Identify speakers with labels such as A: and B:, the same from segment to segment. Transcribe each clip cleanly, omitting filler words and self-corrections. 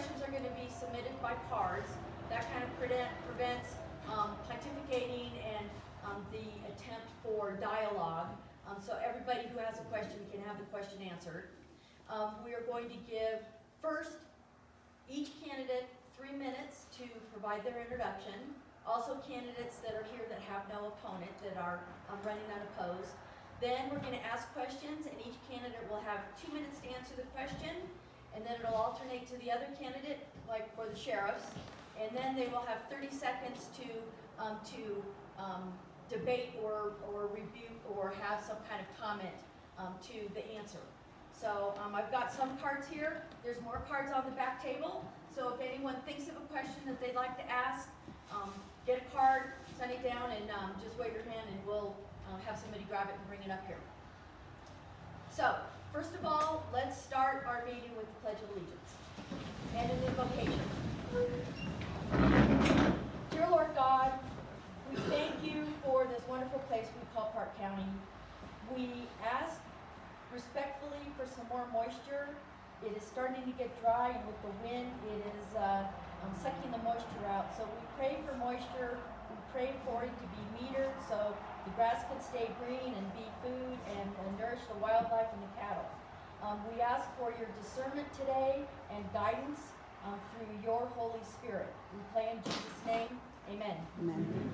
A: questions are going to be submitted by cards. That kind of prevents pontificating and the attempt for dialogue. So everybody who has a question can have the question answered. We are going to give first each candidate 3 minutes to provide their introduction. Also candidates that are here that have no opponent, that are running unopposed. Then we're going to ask questions, and each candidate will have 2 minutes to answer the question, and then it'll alternate to the other candidate, like for the sheriffs, and then they will have 30 seconds to debate or rebuke or have some kind of comment to the answer. So I've got some cards here. There's more cards on the back table. So if anyone thinks of a question that they'd like to ask, get a card, send it down, and just wave your hand, and we'll have somebody grab it and bring it up here. So first of all, let's start our meeting with the Pledge of Allegiance and an invocation. Dear Lord God, we thank you for this wonderful place we call Park County. We ask respectfully for some more moisture. It is starting to get dry, and with the wind, it is sucking the moisture out. So we pray for moisture. We pray for it to be metered so the grass can stay green and be food and nourish the wildlife and the cattle. We ask for your discernment today and guidance through your Holy Spirit. We pray in Jesus' name. Amen.
B: Amen.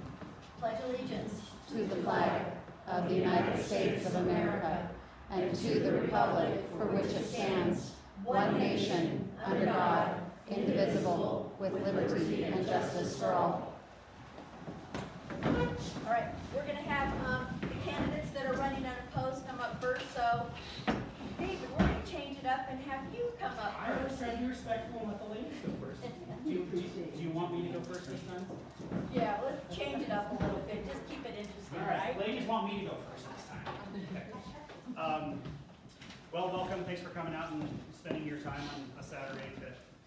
A: Pledge allegiance
B: To the flag of the United States of America and to the republic for which it stands, one nation, under God, indivisible, with liberty and justice for all.
A: All right, we're going to have the candidates that are running unopposed come up first. So, David, we're going to change it up and have you come up
C: I was
A: first.
C: trying to be respectful and let the ladies go first. Do you want me to go first this time?
A: Yeah, let's change it up a little bit. Just keep it interesting,
C: All right, ladies want me to go first this time. Okay. Well, welcome. Thanks for coming out and spending your time on a Saturday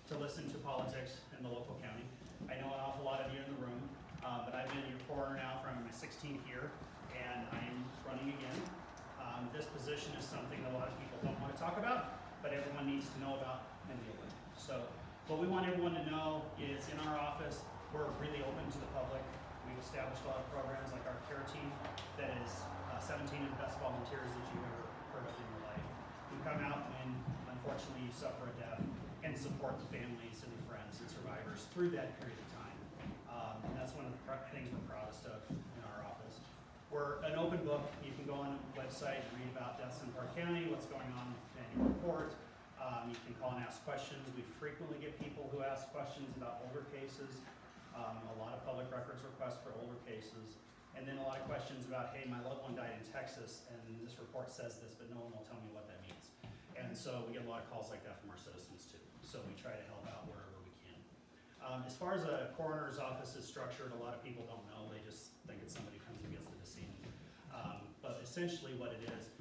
C: to listen to politics in the local county. I know an awful lot of you in the room, but I've been your coroner now for my 16th year, and I'm running again. This position is something that a lot of people don't want to talk about, but everyone needs to know about and deal with. So what we want everyone to know is in our office, we're really open to the public. We've established a lot of programs like our care team that is 17 of the best volunteers that you've ever heard of in your life. We come out when, unfortunately, you suffer a death and support the families and the friends and survivors through that period of time. And that's one of the things we're proudest of in our office. We're an open book. You can go on the website and read about deaths in Park County, what's going on in the annual report. You can call and ask questions. We frequently get people who ask questions about older cases. A lot of public records requests for older cases. And then a lot of questions about, hey, my loved one died in Texas, and this report says this, but no one will tell me what that means. And so we get a lot of calls like that from our citizens too. So we try to help out wherever we can. As far as a coroner's office is structured, a lot of people don't know. They just think it's somebody comes and gets the decedent. But essentially what it is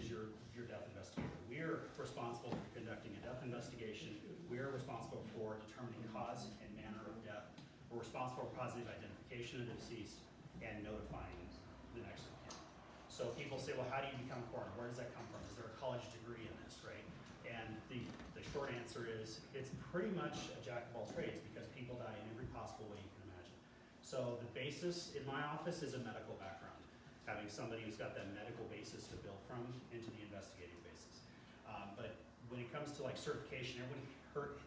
C: your death investigator. We're responsible for conducting a death investigation. We're responsible for determining cause and manner of death. We're responsible for positive identification of the deceased and notifying the next of kin. So people say, well, how do you become a coroner? Where does that come from? Is there a college degree in this, right? And the short answer is it's pretty much a jack of all trades because people die in every possible way you can imagine. So the basis in my office is a medical background, having somebody who's got that medical basis to build from into the investigating basis. But when it comes to like certification, everybody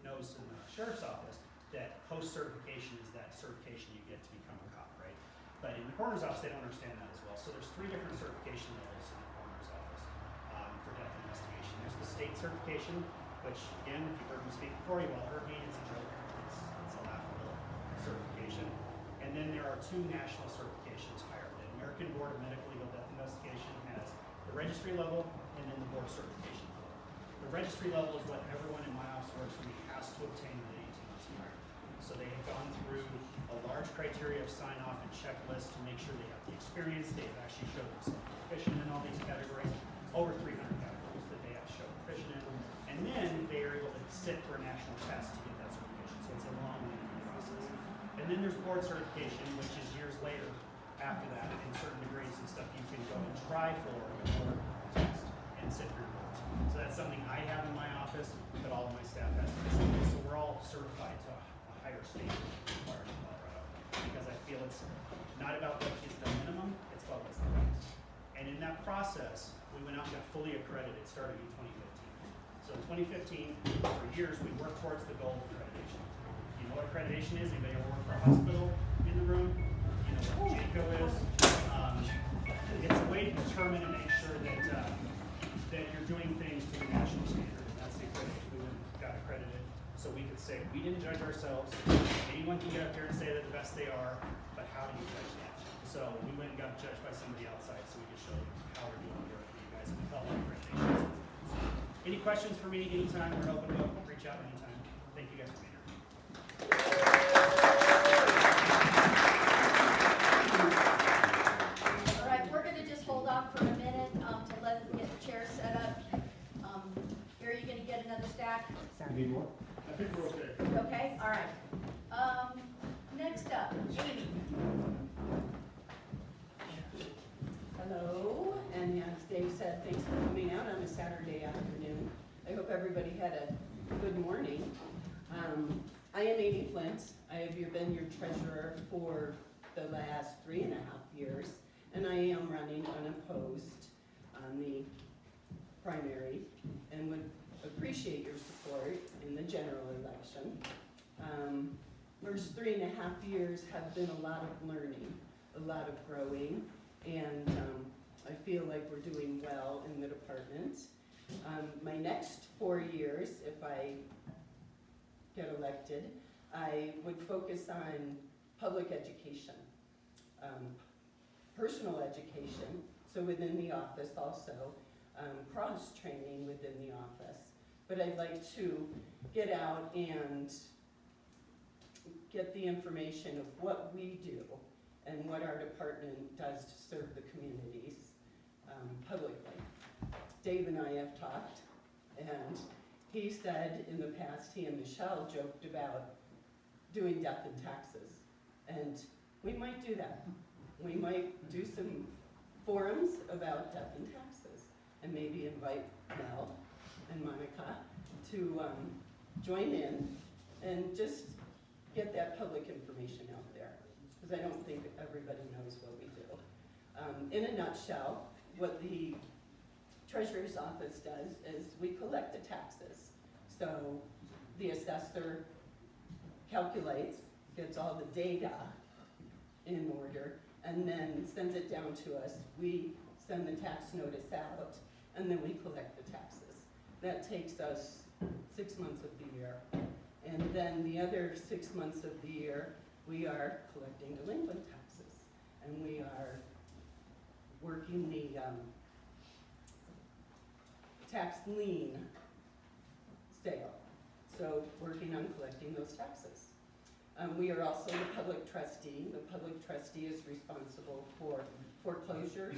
C: knows in the sheriff's office that post-certification is that certification you get to become a cop, right? But in the coroner's office, they don't understand that as well. So there's 3 different certification levels in the coroner's office for death investigation. There's the state certification, which again, if you've heard me speak before, you've all heard me, it's a joke. It's a laughable certification. And then there are 2 national certifications higher. The American Board of Medical Legal Death Investigation has the registry level and then the board certification level. The registry level is what everyone in my office works for me has to obtain within 18 months prior. So they have gone through a large criteria of sign-off and checklist to make sure they have the experience. They've actually showed themselves proficient in all these categories, over 300 categories that they have to show proficient in. And then they are able to sit for a national test to get that certification. So it's a long interview process. And then there's board certification, which is years later after that, in certain degrees and stuff, you can go and try for a board test. And and sit for your boards. So that's something I have in my office, but all of my staff has to do. So we're all certified to a higher standard required in Colorado, because I feel it's not about what is the minimum, it's about what's the best. And in that process, we went out and got fully accredited starting in 2015. So in 2015, for years, we worked towards the goal of accreditation. You know what accreditation is? Anybody ever work for a hospital in the room? You know what JACO is? It's a way to determine and make sure that that you're doing things to the national standard, and that's the accreditation. We went and got accredited, so we could say we didn't judge ourselves. Anyone can get up here and say they're the best they are, but how do you judge that? So we went and got judged by somebody outside, so we could show you how we're doing the work for you guys, and we felt like accreditation. Any questions for me anytime? We're an open book. Reach out anytime. Thank you guys for being here.
A: All right, we're gonna just hold off for a minute, to let them get the chairs set up. Here, you gonna get another stack?
D: You need more?
C: I think we're okay.
A: Okay, all right. Next up, Amy.
E: Hello, and as Dave said, thanks for coming out on a Saturday afternoon. I hope everybody had a good morning. I am Amy Flint. I have been your treasurer for the last 3.5 years, and I am running unopposed on the primary and would appreciate your support in the general election. First 3.5 years have been a lot of learning, a lot of growing, and I feel like we're doing well in the department. My next 4 years, if I get elected, I would focus on public education, personal education, so within the office also, cross-training within the office. But I'd like to get out and get the information of what we do and what our department does to serve the communities publicly. Dave and I have talked, and he said in the past, he and Michelle joked about doing death and taxes, and we might do that. We might do some forums about death and taxes, and maybe invite Mel and Monica to join in and just get that public information out there, because I don't think everybody knows what we do. In a nutshell, what the Treasurer's Office does is we collect the taxes. So the assessor calculates, gets all the data in order, and then sends it down to us. We send the tax notice out, and then we collect the taxes. That takes us 6 months of the year. And then the other 6 months of the year, we are collecting delinquent taxes. And we are working the tax lien sale. So working on collecting those taxes. We are also the public trustee. The public trustee is responsible for foreclosures.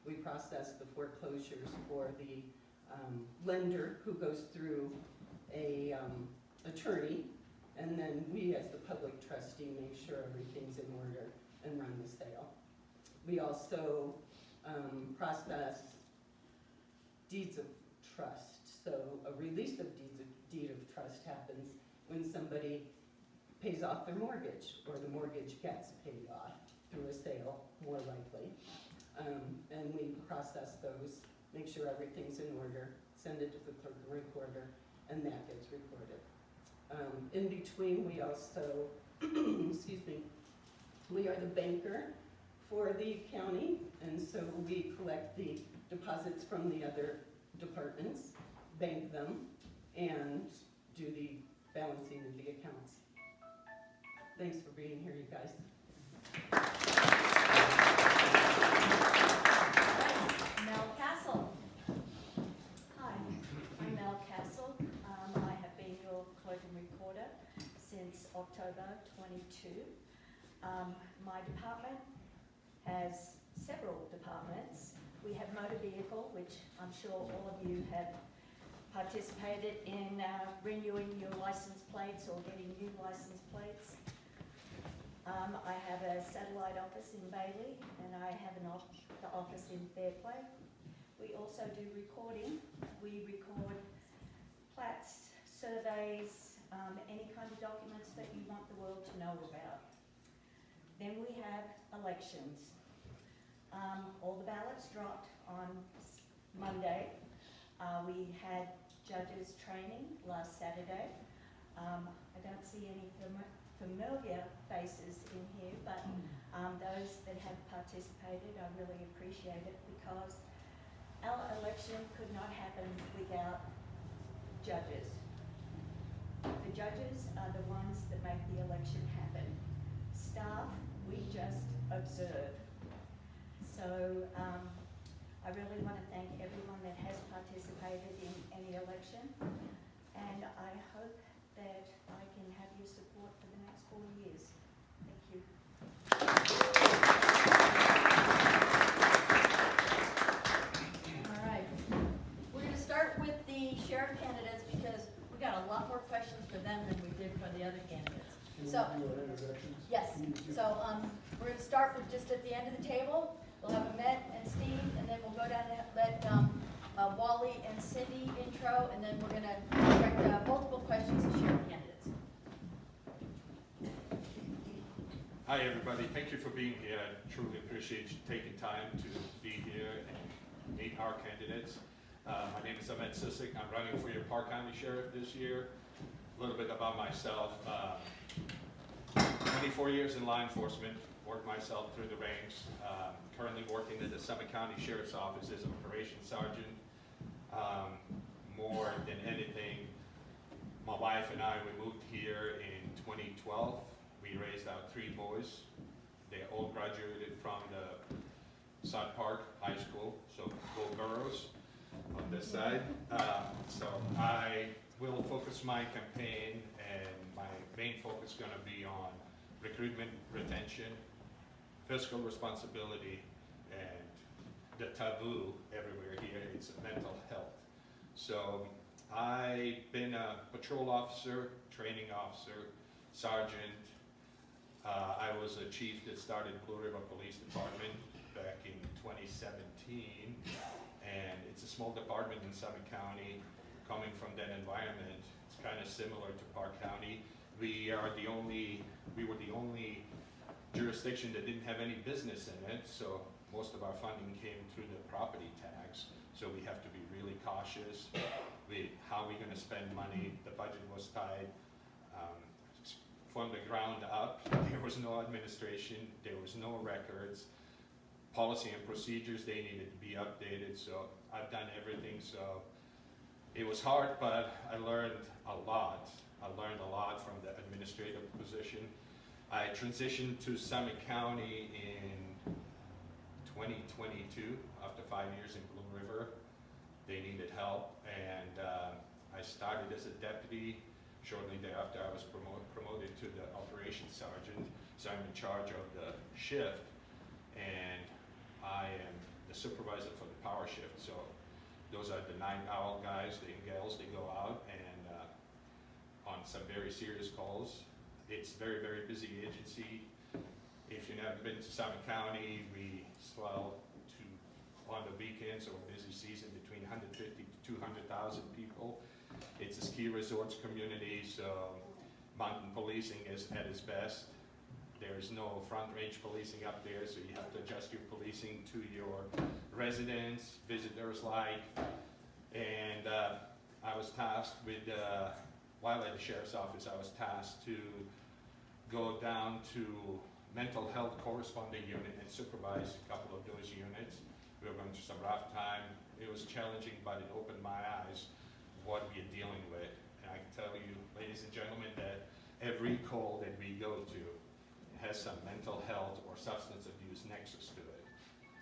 E: We process the foreclosures for the lender who goes through a attorney, and then we as the public trustee make sure everything's in order and run the sale. We also process deeds of trust. So a release of deed of trust happens when somebody pays off their mortgage, or the mortgage gets paid off through a sale, more likely. And we process those, make sure everything's in order, send it to the clerk and recorder, and that gets recorded. In between, we also, excuse me, we are the banker for the county, and so we collect the deposits from the other departments, bank them, and do the balancing of the accounts. Thanks for being here, you guys.
A: Mel Castle. Hi, I'm Mel Castle. I have been your clerk and recorder since October 22. My department has several departments. We have motor vehicle, which I'm sure all of you have participated in renewing your license plates or getting new license plates. I have a satellite office in Bailey, and I have the office in Fairplay.
D: We also do recording. We record plats, surveys, any kind of documents that you want the world to know about. Then we have elections. All the ballots dropped on Monday. We had judges training last Saturday. I don't see any familiar faces in here, but those that have participated, I really appreciate it, because our election could not happen without judges. The judges are the ones that make the election happen. Staff, we just observe. So I really want to thank everyone that has participated in any election, and I hope that I can have your support for the next 4 years. Thank you.
A: All right. We're going to start with the sheriff candidates because we got a lot more questions for them than we did for the other candidates. So, yes. So we're going to start with just at the end of the table. We'll have Ahmet and Steve, and then we'll go down and let Wally and Cindy intro, and then we're going to direct multiple questions to sheriff candidates.
F: Hi everybody, thank you for being here. I truly appreciate you taking time to be here and meet our candidates. My name is Ahmet Sisik. I'm running for your Park County Sheriff this year. A little bit about myself. 24 years in law enforcement, worked myself through the ranks. Currently working at the Summit County Sheriff's Office as an operations sergeant. More than anything, my wife and I, we moved here in 2012. We raised our 3 boys. They all graduated from the South Park High School, so go girls on this side. So I will focus my campaign, and my main focus is going to be on recruitment, retention, fiscal responsibility, and the taboo everywhere here, it's mental health. So I've been a patrol officer, training officer, sergeant. I was a chief that started Blue River Police Department back in 2017, and it's a small department in Summit County. Coming from that environment, it's kind of similar to Park County. We were the only jurisdiction that didn't have any business in it, so most of our funding came through the property tax. So we have to be really cautious with how we're going to spend money. The budget was tight. From the ground up, there was no administration, there was no records. Policy and procedures, they needed to be updated, so I've done everything. So it was hard, but I learned a lot. I learned a lot from the administrative position. I transitioned to Summit County in 2022 after 5 years in Blue River. They needed help, and I started as a deputy. Shortly thereafter, I was promoted to the operations sergeant, so I'm in charge of the shift, and I am the supervisor for the power shift. So those are the night owl guys and gals. They go out and on some very serious calls. It's very, very busy agency. If you've never been to Summit County, we swell to, on the weekends or busy season, between 150 to 200,000 people. It's a ski resorts community, so mountain policing is at its best. There is no front range policing up there, so you have to adjust your policing to your residents, visitors like. And I was tasked with, while at the sheriff's office, I was tasked to go down to mental health corresponding unit and supervise a couple of those units. We were going through some rough time. It was challenging, but it opened my eyes what we are dealing with. And I can tell you, ladies and gentlemen, that every call that we go to has some mental health or substance abuse nexus to it.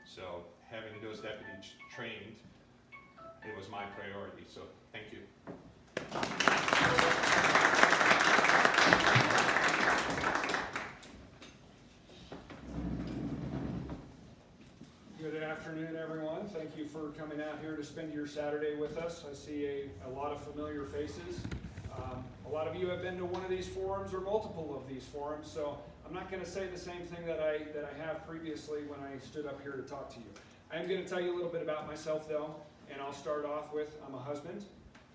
F: So having those deputies trained, it was my priority. So thank you.
G: Good afternoon, everyone. Thank you for coming out here to spend your Saturday with us. I see a lot of familiar faces. A lot of you have been to one of these forums or multiple of these forums, so I'm not going to say the same thing that I have previously when I stood up here to talk to you. I am going to tell you a little bit about myself though, and I'll start off with I'm a husband,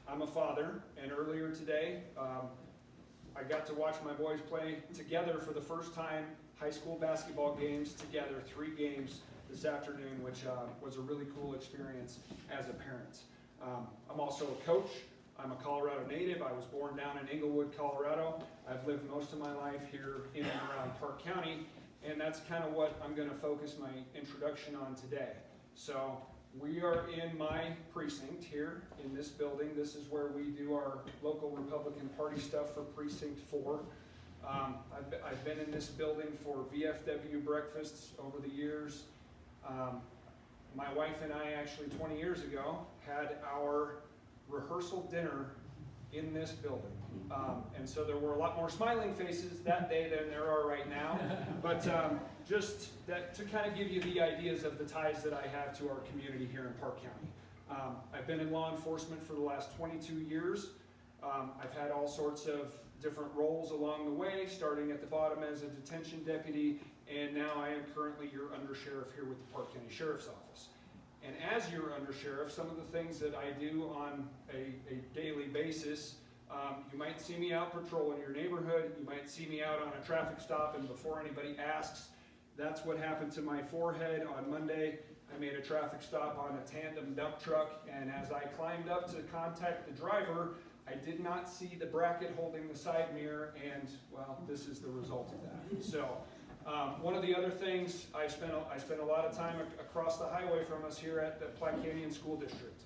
G: I'm a father, and earlier today I got to watch my boys play together for the first time, high school basketball games together, 3 games this afternoon, which was a really cool experience as a parent. I'm also a coach. I'm a Colorado native. I was born down in Englewood, Colorado. I've lived most of my life here in and around Park County, and that's kind of what I'm going to focus my introduction on today. So we are in my precinct here in this building. This is where we do our local Republican Party stuff for Precinct 4. I've been in this building for VFW breakfasts over the years. My wife and I actually 20 years ago had our rehearsal dinner in this building. And so there were a lot more smiling faces that day than there are right now. But just that to kind of give you the ideas of the ties that I have to our community here in Park County. I've been in law enforcement for the last 22 years. I've had all sorts of different roles along the way, starting at the bottom as a detention deputy, and now I am currently your undersheriff here with the Park County Sheriff's Office. And as your undersheriff, some of the things that I do on a daily basis, you might see me out patrolling your neighborhood, you might see me out on a traffic stop, and before anybody asks, that's what happened to my forehead on Monday. I made a traffic stop on a tandem dump truck, and as I climbed up to contact the driver, I did not see the bracket holding the side mirror, and well, this is the result of that. So, one of the other things, I spent a lot of time across the highway from us here at the Platte Canyon School District.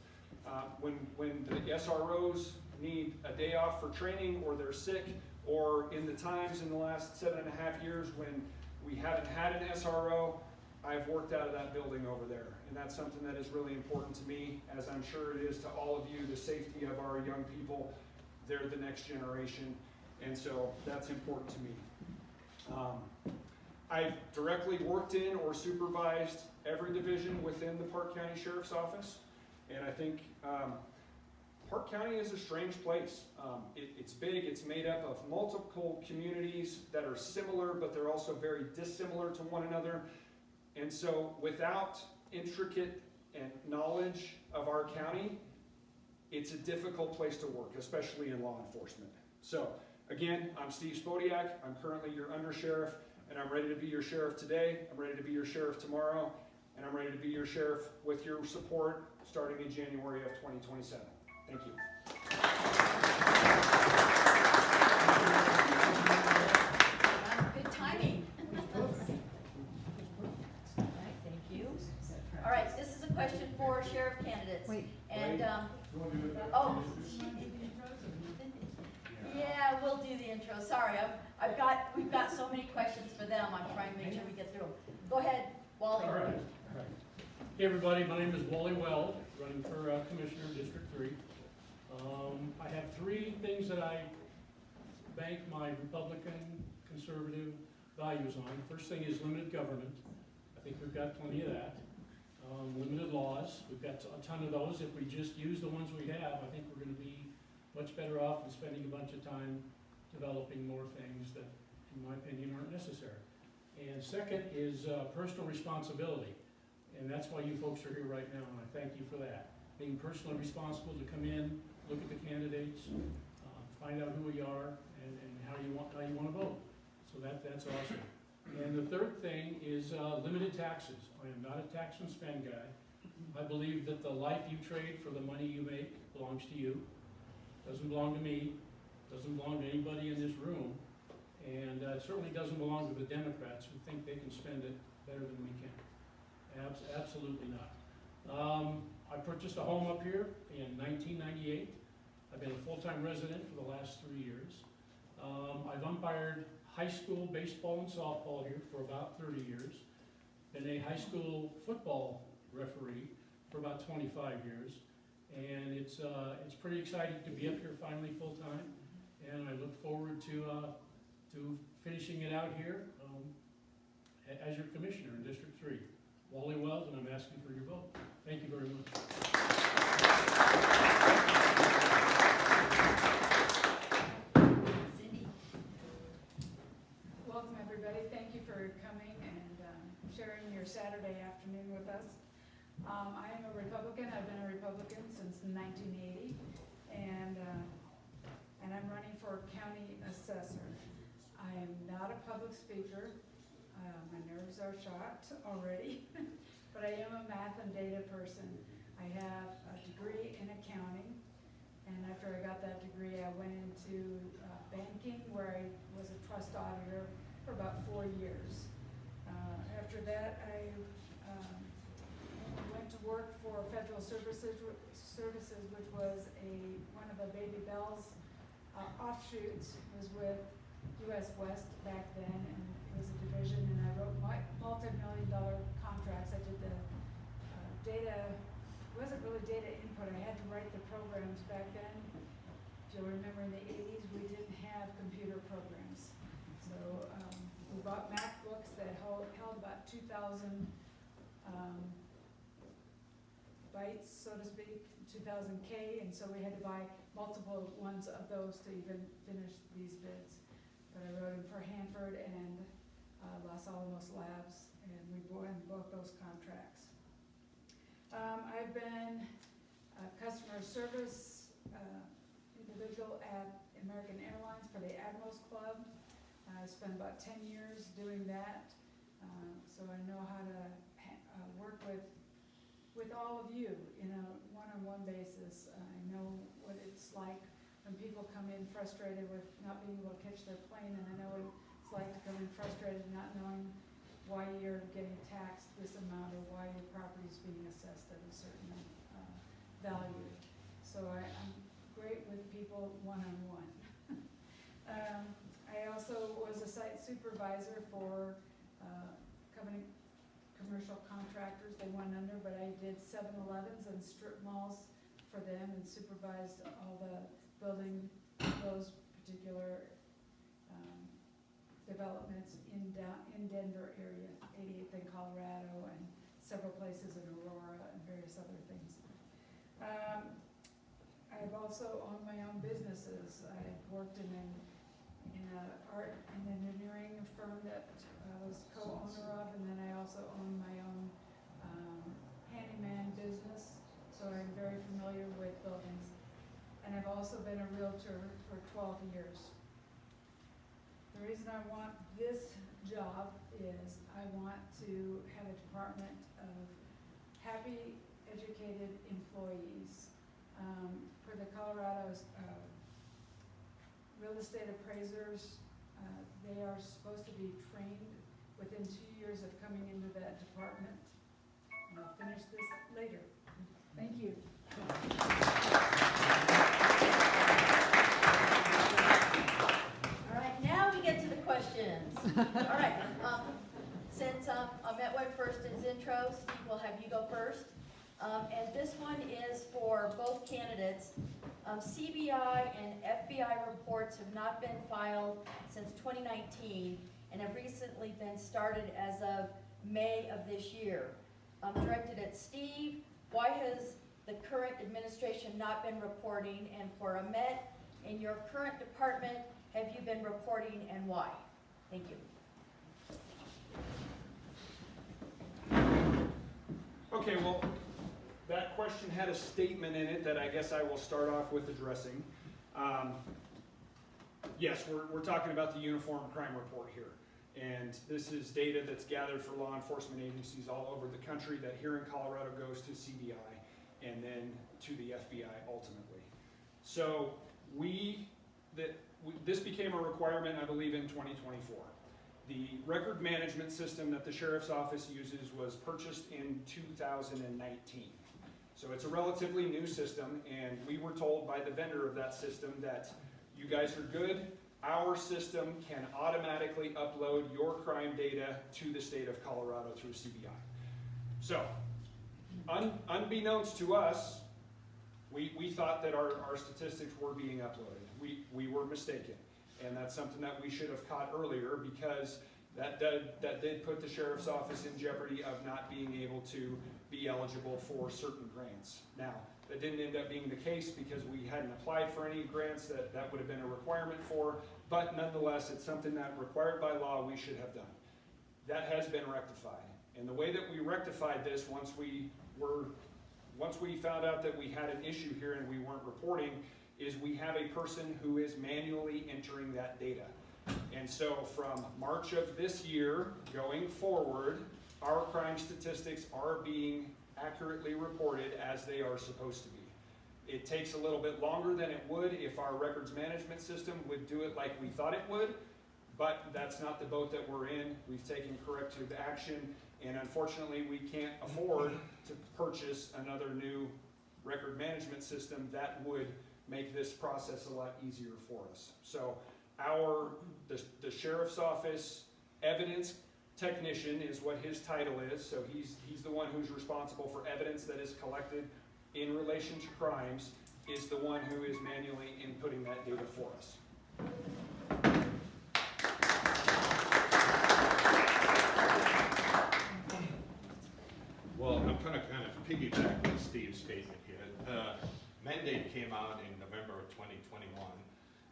G: When the SROs need a day off for training, or they're sick, or in the times in the last 7.5 years when we haven't had an SRO, I've worked out of that building over there. And that's something that is really important to me, as I'm sure it is to all of you, the safety of our young people. They're the next generation, and so that's important to me. I've directly worked in or supervised every division within the Park County Sheriff's Office, and I think Park County is a strange place. It's big, it's made up of multiple communities that are similar, but they're also very dissimilar to one another. And so without intricate and knowledge of our county, it's a difficult place to work, especially in law enforcement. So again, I'm Steve Spodiak. I'm currently your undersheriff, and I'm ready to be your sheriff today. I'm ready to be your sheriff tomorrow, and I'm ready to be your sheriff with your support starting in January of 2027. Thank you.
A: Good timing. Thank you. All right, this is a question for sheriff candidates.
B: Wait.
A: And, oh. Yeah, we'll do the intro. Sorry, we've got so many questions for them. I'm trying to make sure we get through them. Go ahead, Wally.
H: All right. Hey, everybody, my name is Wally Weld, running for Commissioner of District 3. I have 3 things that I bank my Republican conservative values on. First thing is limited government. I think we've got plenty of that. Limited laws, we've got a ton of those. If we just use the ones we have, I think we're going to be much better off than spending a bunch of time developing more things that, in my opinion, aren't necessary. And second is personal responsibility. And that's why you folks are here right now, and I thank you for that. Being personally responsible to come in, look at the candidates, find out who we are, and how you want to vote. So that's awesome. And the third thing is limited taxes. I am not a tax and spend guy. I believe that the life you trade for the money you make belongs to you. Doesn't belong to me. Doesn't belong to anybody in this room. And it certainly doesn't belong to the Democrats who think they can spend it better than we can. Absolutely not. I purchased a home up here in 1998. I've been a full-time resident for the last 3 years. I've umpired high school baseball and softball here for about 30 years. Been a high school football referee for about 25 years. And it's pretty exciting to be up here finally full-time. And I look forward to finishing it out here as your commissioner in District 3. Wally Weld, and I'm asking for your vote. Thank you very much.
A: Cindy.
I: Welcome, everybody. Thank you for coming and sharing your Saturday afternoon with us. I am a Republican. I've been a Republican since 1980, and I'm running for county assessor. I am not a public speaker. My nerves are shot already, but I am a math and data person. I have a degree in accounting, and after I got that degree, I went into banking, where I was a trust auditor for about 4 years. After that, I went to work for Federal Services, which was one of the Baby Bell's offshoots. Was with U.S. West back then, and it was a division, and I wrote multi-million-dollar contracts. I did the data. It wasn't really data input. I had to write the programs back then. If you'll remember, in the 80s, we didn't have computer programs. So we bought MacBooks that held about 2,000 bytes, so to speak, 2,000 K, and so we had to buy multiple ones of those to even finish these bids. But I wrote them for Hanford and Los Alamos Labs, and we won both those contracts. I've been a customer service individual at American Airlines for the Admirals Club. I spent about 10 years doing that, so I know how to work with all of you in a one-on-one basis. I know what it's like when people come in frustrated with not being able to catch their plane, and I know what it's like to come in frustrated not knowing why you're getting taxed this amount or why your property is being assessed at a certain value. So I'm great with people one-on-one. I also was a site supervisor for commercial contractors. They went under, but I did 7-Elevens and strip malls for them and supervised all the building those particular developments in Denver area, 88th in Colorado, and several places in Aurora and various other things. I've also owned my own businesses. I've worked in an art and engineering firm that I was co-owner of, and then I also own my own handyman business, so I'm very familiar with buildings. And I've also been a realtor for 12 years. The reason I want this job is I want to have a department of happy, educated employees. For the Colorado's real estate appraisers, they are supposed to be trained within 2 years of coming into that department. And I'll finish this later. Thank you.
A: All right, now we get to the questions. All right, since Ahmet went first in his intro, Steve will have you go first. And this one is for both candidates. CBI and FBI reports have not been filed since 2019 and have recently been started as of May of this year. Directed at Steve, why has the current administration not been reporting? And for Ahmet, in your current department, have you been reporting and why? Thank you.
G: Okay, well, that question had a statement in it that I guess I will start off with addressing. Yes, we're talking about the Uniform Crime Report here. And this is data that's gathered for law enforcement agencies all over the country that here in Colorado goes to CBI and then to the FBI ultimately. So this became a requirement, I believe, in 2024. The record management system that the Sheriff's Office uses was purchased in 2019. So it's a relatively new system, and we were told by the vendor of that system that you guys are good. Our system can automatically upload your crime data to the state of Colorado through CBI. So, unbeknownst to us, we thought that our statistics were being uploaded. We were mistaken, and that's something that we should have caught earlier, because that did put the Sheriff's Office in jeopardy of not being able to be eligible for certain grants. Now, that didn't end up being the case because we hadn't applied for any grants that would have been a requirement for, but nonetheless, it's something that required by law we should have done. That has been rectified, And the way that we rectified this once we found out that we had an issue here and we weren't reporting, is we have a person who is manually entering that data. And so from March of this year going forward, our crime statistics are being accurately reported as they are supposed to be. It takes a little bit longer than it would if our records management system would do it like we thought it would, but that's not the boat that we're in. We've taken corrective action, and unfortunately we can't afford to purchase another new record management system that would make this process a lot easier for us. So the sheriff's office evidence technician is what his title is, so he's the one who's responsible for evidence that is collected in relation to crimes, is the one who is manually inputting that data for us.
F: Well, I'm gonna kind of piggyback on Steve's statement here. The mandate came out in November of 2021,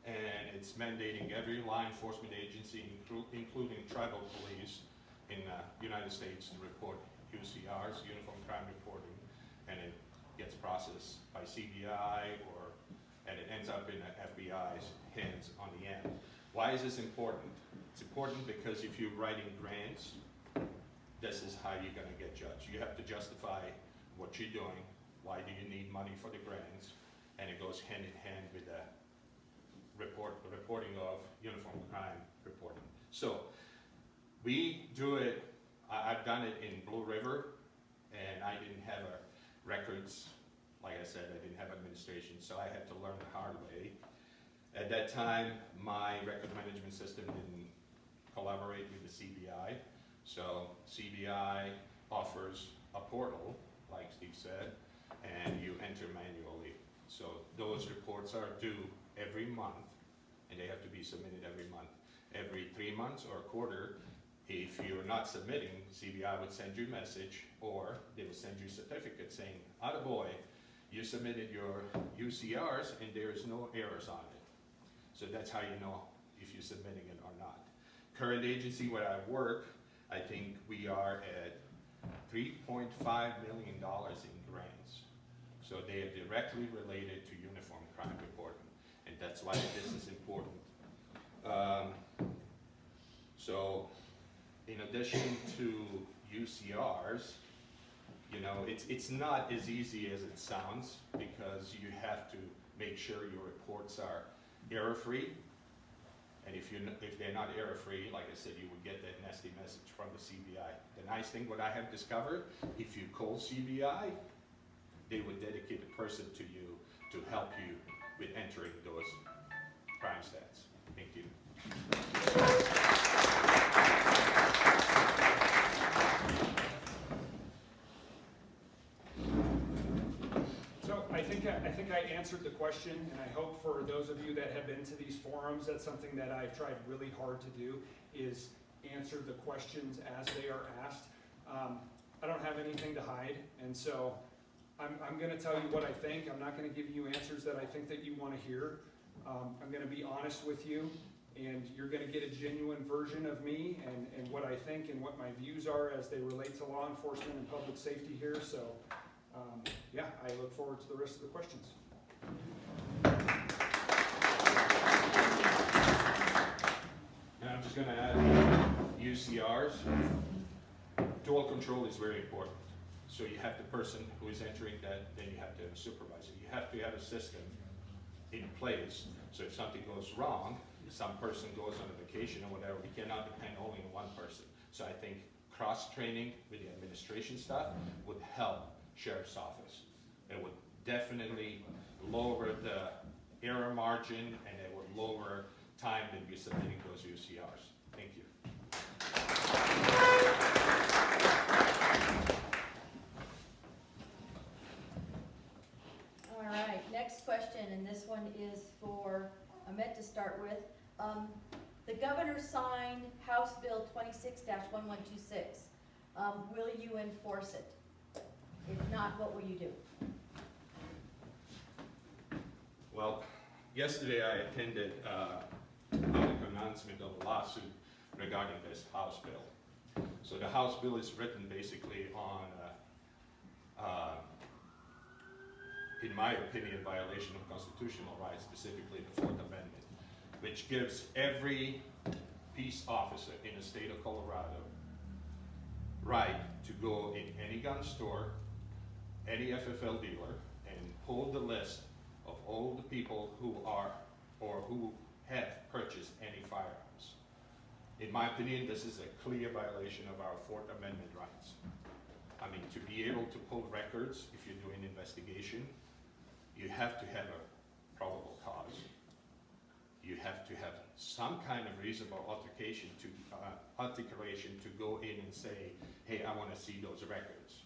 F: and it's mandating every law enforcement agency, including tribal police in the United States, to report UCRs, Uniform Crime Reporting, and it gets processed by CBI, and it ends up in the FBI's hands on the end. Why is this important? It's important because if you're writing grants, this is how you're going to get judged. You have to justify what you're doing. Why do you need money for the grants? And it goes hand in hand with the reporting of uniform crime reporting. So we do it. I've done it in Blue River, and I didn't have records. Like I said, I didn't have administration, so I had to learn the hard way. At that time, my record management system didn't collaborate with the CBI. So CBI offers a portal, like Steve said, and you enter manually. So those reports are due every month, and they have to be submitted every month. Every 3 months or a quarter, if you're not submitting, CBI would send you a message, or they would send you a certificate saying, attaboy, you submitted your UCRs and there is no errors on it. So that's how you know if you're submitting it or not. Current agency where I work, I think we are at $3.5 million in grants. So they are directly related to uniform crime reporting, and that's why this is important. So in addition to UCRs, you know, it's not as easy as it sounds, because you have to make sure your reports are error-free. And if they're not error-free, like I said, you would get that nasty message from the CBI. The nice thing, what I have discovered, if you call CBI, they would dedicate a person to you to help you with entering those crime stats. Thank you.
G: So I think I answered the question, and I hope for those of you that have been to these forums, that's something that I've tried really hard to do, is answer the questions as they are asked. I don't have anything to hide, and so I'm going to tell you what I think. I'm not going to give you answers that I think that you want to hear. I'm going to be honest with you, and you're going to get a genuine version of me and what I think and what my views are as they relate to law enforcement and public safety here. So yeah, I look forward to the rest of the questions.
F: And I'm just going to add UCRs. Dual control is very important. So you have the person who is entering that, then you have to have a supervisor. You have to have a system in place, so if something goes wrong, some person goes on a vacation or whatever, we cannot depend only on one person. So I think cross-training with the administration staff would help Sheriff's Office. It would definitely lower the error margin, and it would lower time that you're submitting those UCRs. Thank you.
A: All right, next question, and this one is for Ahmet to start with. The governor signed House Bill 26-1126. Will you enforce it? If not, what will you do?
F: Well, yesterday I attended a public announcement of a lawsuit regarding this House bill. So the House bill is written basically on, in my opinion, violation of constitutional rights, specifically the Fourth Amendment, which gives every peace officer in the state of Colorado right to go in any gun store, any FFL dealer, and pull the list of all the people who are or who have purchased any firearms. In my opinion, this is a clear violation of our Fourth Amendment rights. I mean, to be able to pull records if you're doing an investigation, you have to have a probable cause. You have to have some kind of reasonable articulation to go in and say, hey, I want to see those records.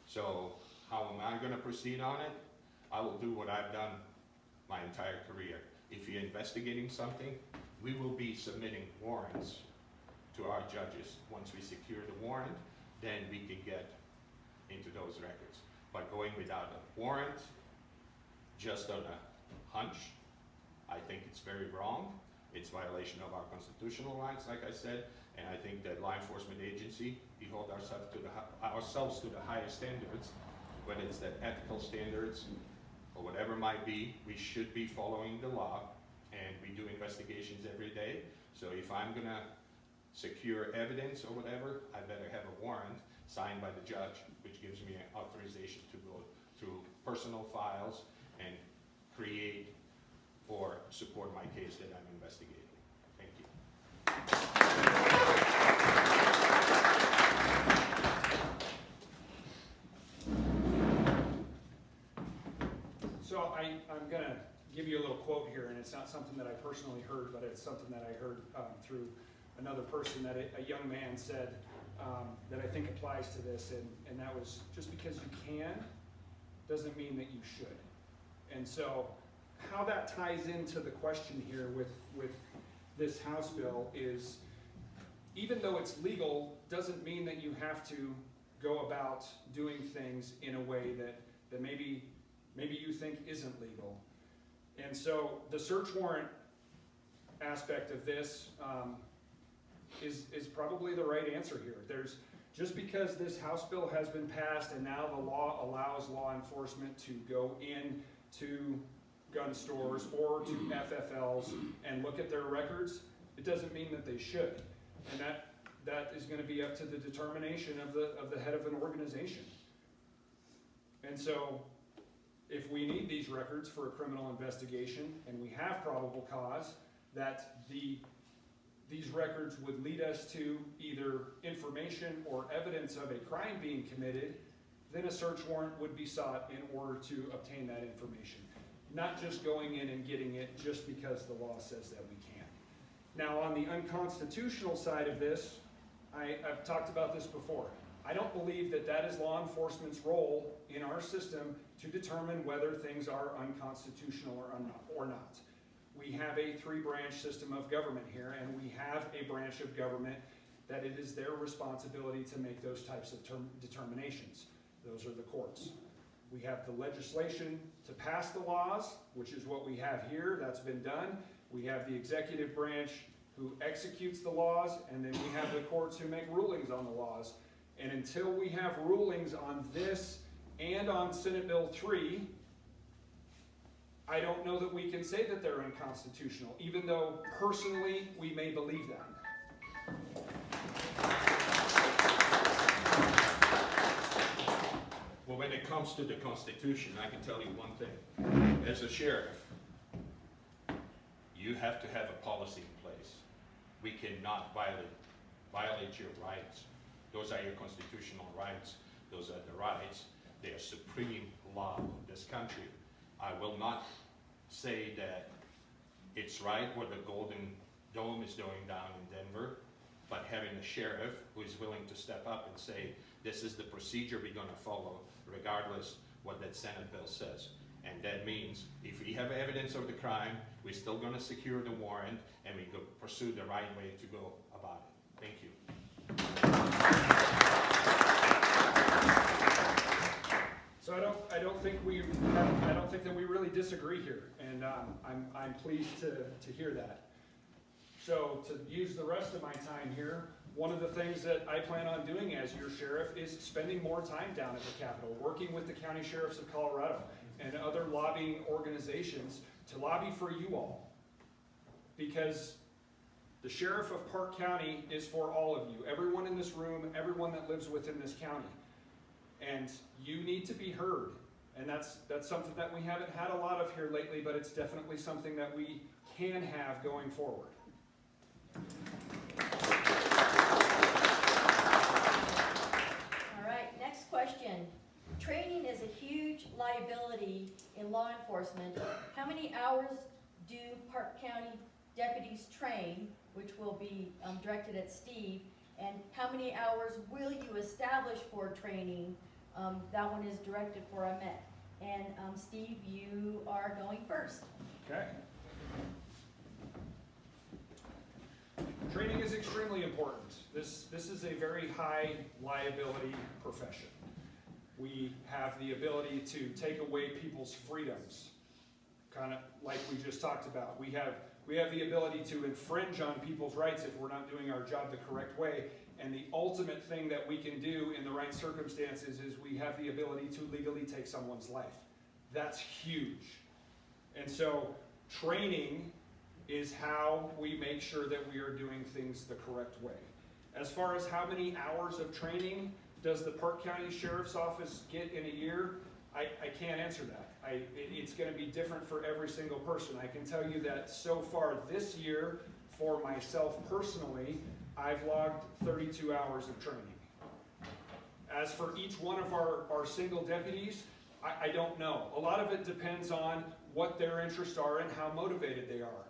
F: So how am I going to proceed on it? I will do what I've done my entire career. If you're investigating something, we will be submitting warrants to our judges. Once we secure the warrant, then we can get into those records. But going without a warrant, just on a hunch, I think it's very wrong. It's violation of our constitutional rights, like I said, and I think that law enforcement agency, we hold ourselves to the highest standards, whether it's the ethical standards or whatever it might be. We should be following the law, and we do investigations every day. So if I'm gonna secure evidence or whatever, I better have a warrant signed by the judge, which gives me an authorization to go through personal files and create or support my case that I'm investigating. Thank you.
G: So I'm going to give you a little quote here, and it's not something that I personally heard, but it's something that I heard through another person that a young man said that I think applies to this, and that was, just because you can doesn't mean that you should. And so how that ties into the question here with this House bill is, even though it's legal, doesn't mean that you have to go about doing things in a way that maybe you think isn't legal. And so the search warrant aspect of this is probably the right answer here. Just because this House bill has been passed and now the law allows law enforcement to go in to gun stores or to FFLs and look at their records, it doesn't mean that they should. And that is going to be up to the determination of the head of an organization. And so if we need these records for a criminal investigation and we have probable cause that these records would lead us to either information or evidence of a crime being committed, then a search warrant would be sought in order to obtain that information. Not just going in and getting it just because the law says that we can. Now, on the unconstitutional side of this, I've talked about this before. I don't believe that is law enforcement's role in our system to determine whether things are unconstitutional or not. We have a three-branch system of government here, and we have a branch of government that it is their responsibility to make those types of determinations. Those are the courts. We have the legislation to pass the laws, which is what we have here. That's been done. We have the executive branch who executes the laws, and then we have the courts who make rulings on the laws. And until we have rulings on this and on Senate Bill 3, I don't know that we can say that they're unconstitutional, even though personally we may believe that.
F: Well, when it comes to the Constitution, I can tell you one thing. As a sheriff, you have to have a policy in place. We cannot violate your rights. Those are your constitutional rights. Those are the rights. They are supreme law of this country. I will not say that it's right what the Golden Dome is doing down in Denver, but having a sheriff who is willing to step up and say, this is the procedure we're going to follow, regardless what that Senate bill says. And that means if we have evidence of the crime, we're still going to secure the warrant and we go pursue the right way to go about it. Thank you.
G: So I don't think that we really disagree here, and I'm pleased to hear that. So to use the rest of my time here, one of the things that I plan on doing as your sheriff is spending more time down at the Capitol, working with the county sheriffs of Colorado and other lobbying organizations to lobby for you all. Because the sheriff of Park County is for all of you, everyone in this room, everyone that lives within this county. And you need to be heard. And that's something that we haven't had a lot of here lately, but it's definitely something that we can have going forward.
A: All right, next question. Training is a huge liability in law enforcement. How many hours do Park County deputies train, which will be directed at Steve, and how many hours will you establish for training? That one is directed for Ahmet. And Steve, you are going first.
G: Okay. Training is extremely important. This is a very high liability profession. We have the ability to take away people's freedoms, kind of like we just talked about. We have the ability to infringe on people's rights if we're not doing our job the correct way. And the ultimate thing that we can do in the right circumstances is we have the ability to legally take someone's life. That's huge. And so training is how we make sure that we are doing things the correct way. As far as how many hours of training does the Park County Sheriff's Office get in a year, I can't answer that. It's going to be different for every single person. I can tell you that so far this year, for myself personally, I've logged 32 hours of training. As for each one of our single deputies, I don't know. A lot of it depends on what their interests are and how motivated they are.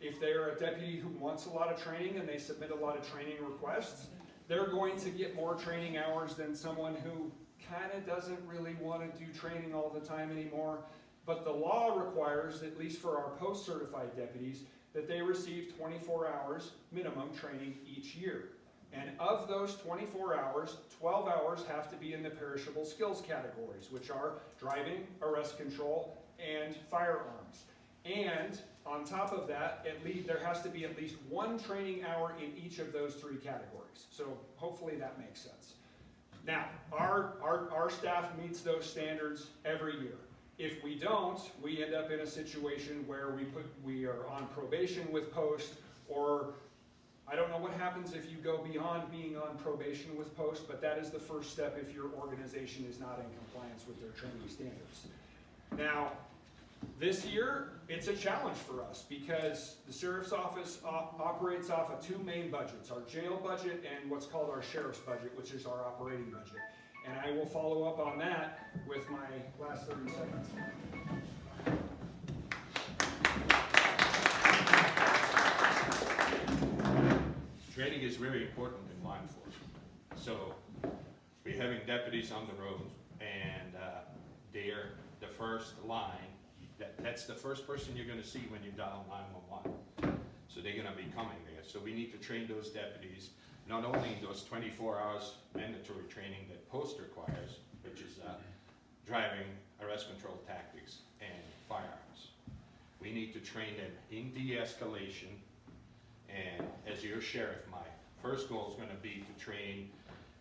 G: If they're a deputy who wants a lot of training and they submit a lot of training requests, they're going to get more training hours than someone who kind of doesn't really want to do training all the time anymore. But the law requires, at least for our post-certified deputies, that they receive 24 hours minimum training each year. And of those 24 hours, 12 hours have to be in the perishable skills categories, which are driving, arrest control, and firearms. And on top of that, there has to be at least one training hour in each of those three categories. So hopefully that makes sense. Now, our staff meets those standards every year. If we don't, we end up in a situation where we are on probation with post, or I don't know what happens if you go beyond being on probation with post, but that is the first step if your organization is not in compliance with their training standards. Now, this year, it's a challenge for us because the Sheriff's Office operates off of two main budgets, our jail budget and what's called our Sheriff's budget, which is our operating budget. And I will follow up on that with my last 30 seconds.
F: Training is very important in law enforcement. So we're having deputies on the road, and they're the first line. That's the first person you're going to see when you dial 911. So they're going to be coming there. So we need to train those deputies, not only those 24 hours mandatory training that post requires, which is driving, arrest control tactics, and firearms. We need to train them in de-escalation. And as your sheriff, my first goal is going to be to train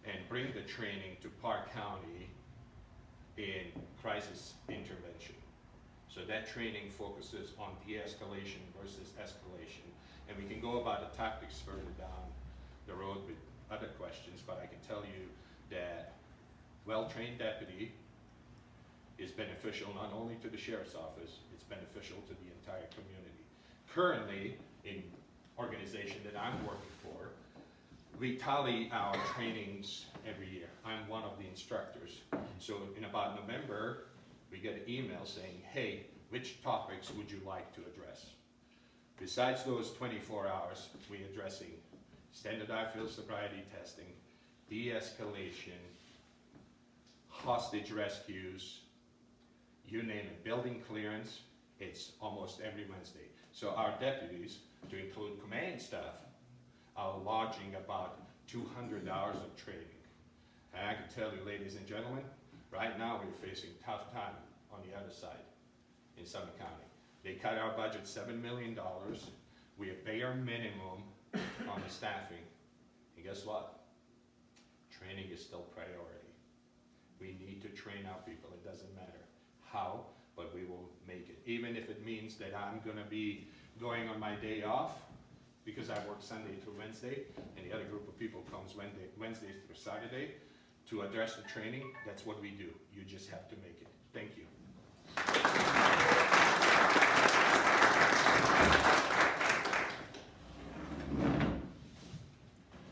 F: and bring the training to Park County in crisis intervention. So that training focuses on de-escalation versus escalation. And we can go about the tactics further down the road with other questions, but I can tell you that well-trained deputy is beneficial not only to the sheriff's office, it's beneficial to the entire community. Currently, in organization that I'm working for, we tally our trainings every year. I'm one of the instructors. So in about November, we get an email saying, hey, which topics would you like to address? Besides those 24 hours, we're addressing standardized field sobriety testing, de-escalation, hostage rescues, you name it, building clearance. It's almost every Wednesday. So our deputies, to include command staff, are logging about 200 hours of training. And I can tell you, ladies and gentlemen, right now we're facing tough time on the other side in Summit County. They cut our budget $7 million. We are bare minimum on the staffing in And guess what? Training is still priority. We need to train our people. It doesn't matter how, but we will make it. Even if it means that I'm gonna be going on my day off, because I work Sunday through Wednesday, and the other group of people comes Wednesday through Saturday to address the training. That's what we do. You just have to make it. Thank you.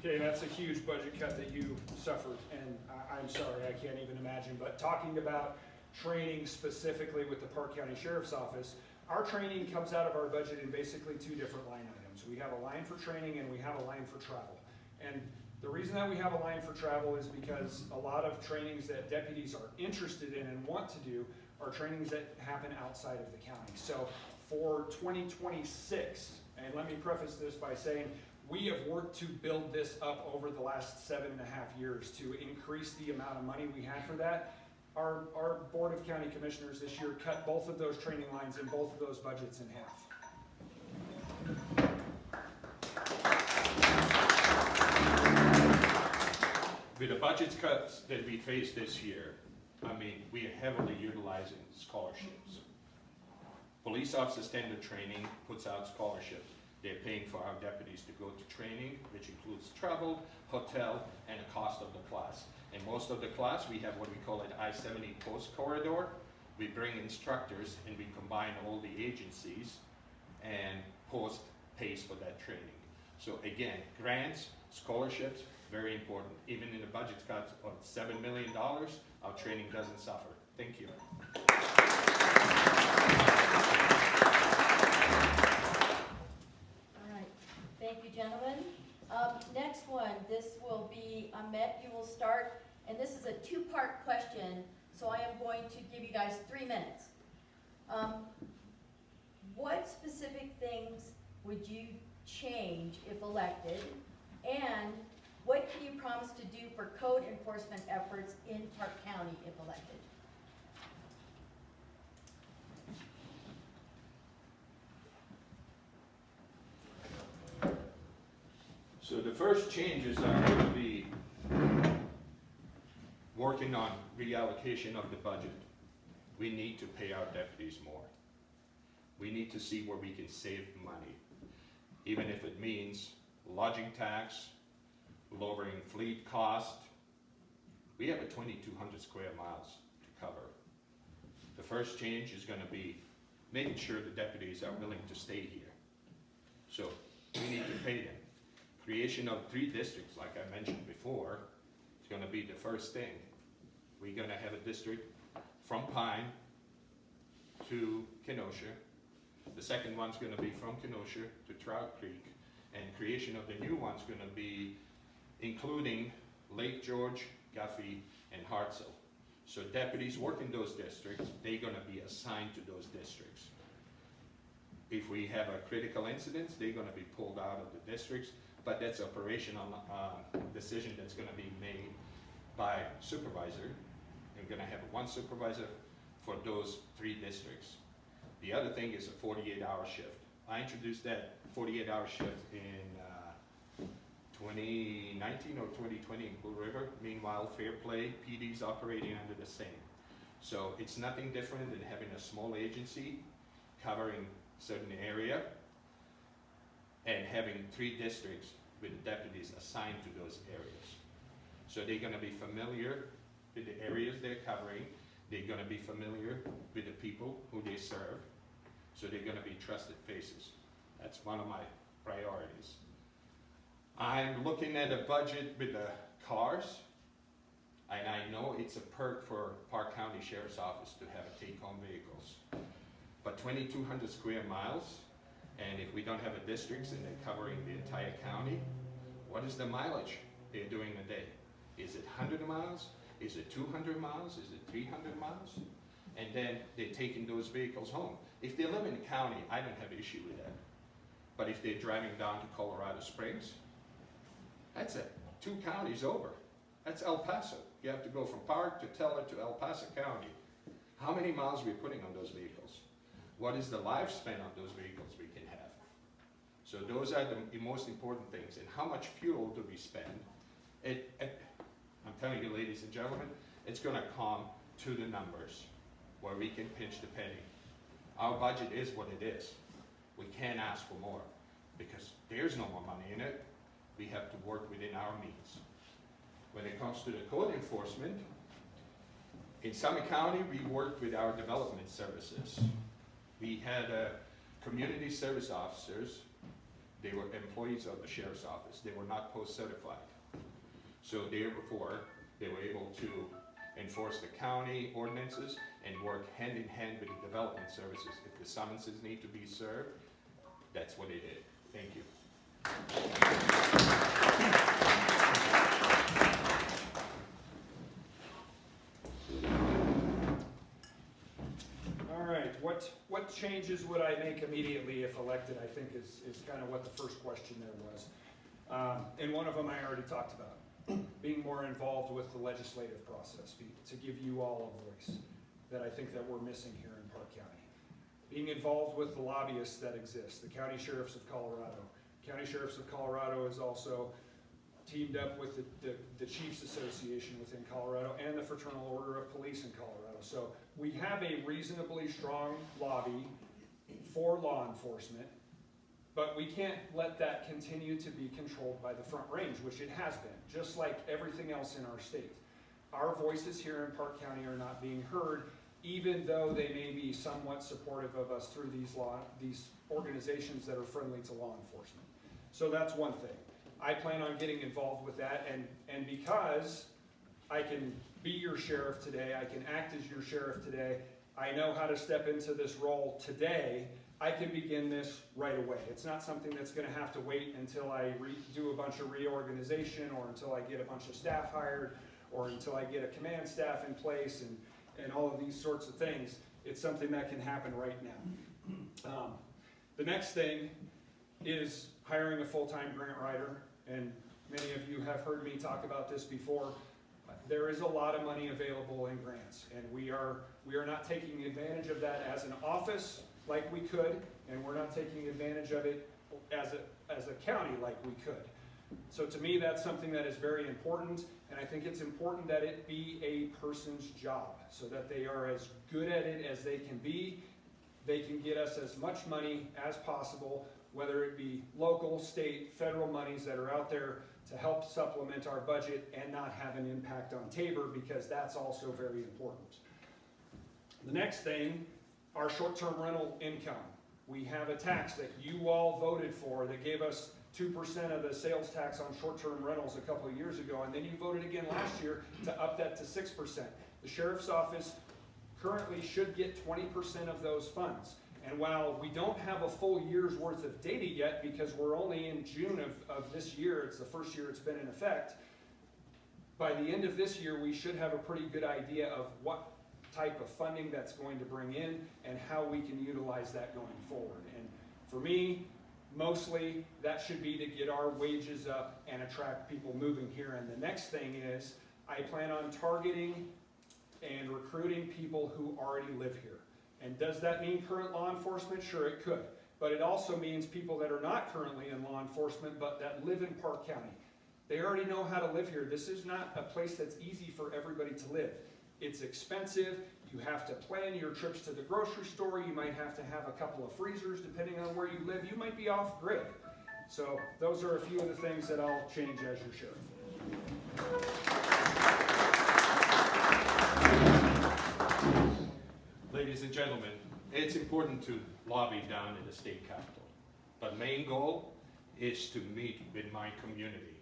G: Okay, that's a huge budget cut that you suffered, and I'm sorry, I can't even imagine. But talking about training specifically with the Park County Sheriff's Office, our training comes out of our budget in basically two different line items. We have a line for training and we have a line for travel. And the reason that we have a line for travel is because a lot of trainings that deputies are interested in and want to do are trainings that happen outside of the county. So for 2026, and let me preface this by saying, we have worked to build this up over the last 7.5 years to increase the amount of money we had for that. Our Board of County Commissioners this year cut both of those training lines and both of those budgets in half.
F: With the budget cuts that we face this year, I mean, we are heavily utilizing scholarships. Police officers standard training puts out scholarships. They're paying for our deputies to go to training, which includes travel, hotel, and the cost of the class. And most of the class, we have what we call an I-70 post corridor. We bring instructors and we combine all the agencies, and post pays for that training. So again, grants, scholarships, very important. Even in the budget cuts of $7 million, our training doesn't suffer. Thank you.
A: All right, thank you, gentlemen. Next one, this will be Ahmet, you will start, and this is a two-part question, so I am going to give you guys 3 minutes. What specific things would you change if elected, and what can you promise to do for code enforcement efforts in Park County if elected?
F: So the first changes are going to be working on reallocation of the budget. We need to pay our deputies more. We need to see where we can save money, even if it means lodging tax, lowering fleet cost. We have a 2,200 square miles to cover. The first change is going to be making sure the deputies are willing to stay here. So we need to pay them. Creation of 3 districts, like I mentioned before, is going to be the first thing. We're going to have a district from Pine to Kenosha. The second one's going to be from Kenosha to Trout Creek. And creation of the new one's going to be including Lake George, Guffey, and Hartselle. So deputies work in those districts, they're going to be assigned to those districts. If we have a critical incident, they're going to be pulled out of the districts, but that's operational decision that's going to be made by supervisor. We're going to have one supervisor for those 3 districts. The other thing is a 48-hour shift. I introduced that 48-hour shift in 2019 or 2020 in Blue River. Meanwhile, Fair Play, PD's operating under the same. So it's nothing different than having a small agency covering certain area and having 3 districts with deputies assigned to those areas. So they're going to be familiar with the areas they're covering. They're going to be familiar with the people who they serve. So they're going to be trusted faces. That's one of my priorities. I'm looking at a budget with the cars, and I know it's a perk for Park County Sheriff's Office to have take-home vehicles. But 2,200 square miles, and if we don't have a districts and they're covering the entire county, what is the mileage they're doing a day? Is it 100 miles? Is it 200 miles? Is it 300 miles? And then they're taking those vehicles home. If they live in the county, I don't have an issue with that. But if they're driving down to Colorado Springs, that's it. 2 counties over. That's El Paso. You have to go from Park to Teller to El Paso County. How many miles are we putting on those vehicles? What is the lifespan of those vehicles we can have? So those are the most important things. And how much fuel do we spend? I'm telling you, ladies and gentlemen, it's gonna come to the numbers where we can pinch the penny. Our budget is what it is. We can't ask for more because there's no more money in it. We have to work within our means. When it comes to the code enforcement, in Summit County, we worked with our development services. We had community service officers. They were employees of the sheriff's office. They were not post-certified. So therefore, they were able to enforce the county ordinances and work hand in hand with the development services. If the summonses need to be served, that's what they did. Thank you.
G: All right, what changes would I make immediately if elected, I think is kind of what the first question there was. And one of them I already talked about, being more involved with the legislative process, to give you all a voice that I think that we're missing here in Park County. Being involved with the lobbyists that exist, the County Sheriffs of Colorado. County Sheriffs of Colorado is also teamed up with the Chiefs Association within Colorado and the Fraternal Order of Police in Colorado. So we have a reasonably strong lobby for law enforcement, but we can't let that continue to be controlled by the Front Range, which it has been, just like everything else in our state. Our voices here in Park County are not being heard, even though they may be somewhat supportive of us through these organizations that are friendly to law enforcement. So that's one thing. I plan on getting involved with that, and because I can be your sheriff today, I can act as your sheriff today, I know how to step into this role today, I can begin this right away. It's not something that's gonna have to wait until I do a bunch of reorganization, or until I get a bunch of staff hired, or until I get a command staff in place, and all of these sorts of things. It's something that can happen right now. The next thing is hiring a full-time grant writer, and many of you have heard me talk about this before. There is a lot of money available in grants, and we are not taking advantage of that as an office like we could, and we're not taking advantage of it as a county like we could. So to me, that's something that is very important, and I think it's important that it be a person's job, so that they are as good at it as they can be. They can get us as much money as possible, whether it be local, state, federal monies that are out there to help supplement our budget and not have an impact on Tabor, because that's also very important. The next thing, our short-term rental income. We have a tax that you all voted for that gave us 2% of the sales tax on short-term rentals a couple of years ago, and then you voted again last year to up that to 6%. The Sheriff's Office currently should get 20% of those funds. And while we don't have a full year's worth of data yet, because we're only in June of this year, it's the first year it's been in effect, by the end of this year we should have a pretty good idea of what type of funding that's going to bring in and how we can utilize that going forward. And for me, mostly that should be to get our wages up and attract people moving here. And the next thing is, I plan on targeting and recruiting people who already live here. And does that mean current law enforcement? Sure, it could. But it also means people that are not currently in law enforcement but that live in Park County. They already know how to live here. This is not a place that's easy for everybody to live. It's expensive. You have to plan your trips to the grocery store. You might have to have a couple of freezers depending on where you live. You might be off grid. So those are a few of the things that I'll change as your sheriff.
F: Ladies and gentlemen, it's important to lobby down in the state capitol. But main goal is to meet with my community.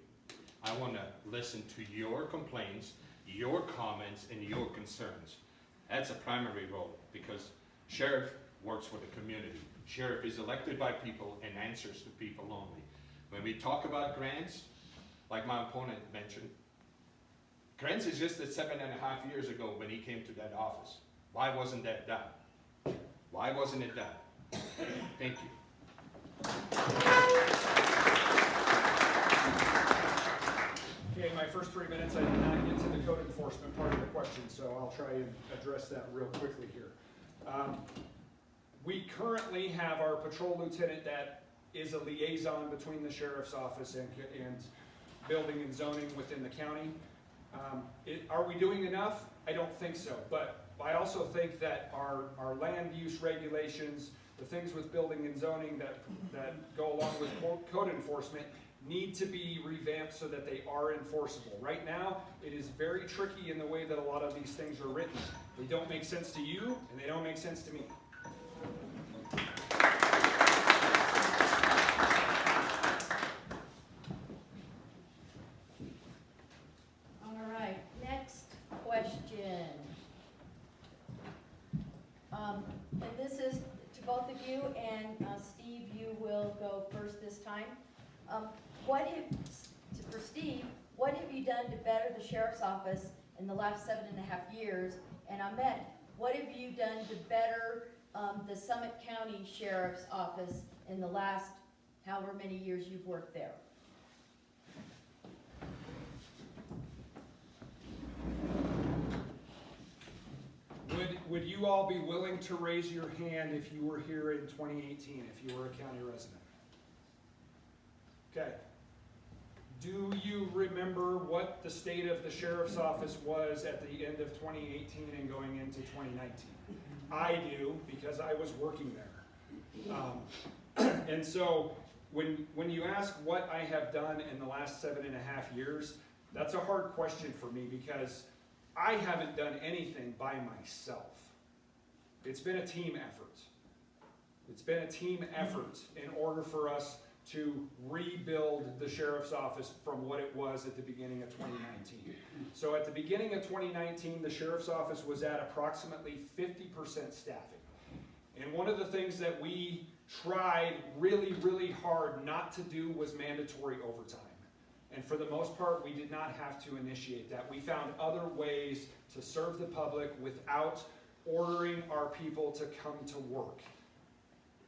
F: I want to listen to your complaints, your comments, and your concerns. That's a primary role, because sheriff works for the community. Sheriff is elected by people and answers to people only. When we talk about grants, like my opponent mentioned, grants existed 7.5 years ago when he came to that office. Why wasn't that done? Why wasn't it done? Thank you.
G: Okay, my first 3 minutes, I did not get to the code enforcement part of the question, so I'll try and address that real quickly here. We currently have our patrol lieutenant that is a liaison between the sheriff's office and building and zoning within the county. Are we doing enough? I don't think so, but I also think that our land use regulations, the things with building and zoning that go along with code enforcement need to be revamped so that they are enforceable. Right now, it is very tricky in the way that a lot of these things are written. They don't make sense to you, and they don't make sense to me.
A: All right, next question. And this is to both of you, and Steve, you will go first this time. For Steve, what have you done to better the sheriff's office in the last 7.5 years? And Ahmed, what have you done to better the Summit County Sheriff's Office in the last however many years you've worked there?
G: Would you all be willing to raise your hand if you were here in 2018, if you were a county resident? Okay. Do you remember what the state of the sheriff's office was at the end of 2018 and going into 2019? I do, because I was working there. And so when you ask what I have done in the last 7.5 years, that's a hard question for me because I haven't done anything by myself. It's been a team effort. It's been a team effort in order for us to rebuild the sheriff's office from what it was at the beginning of 2019. So at the beginning of 2019, the sheriff's office was at approximately 50% staffing. And one of the things that we tried really, really hard not to do was mandatory overtime. And for the most part, we did not have to initiate that. We found other ways to serve the public without ordering our people to come to work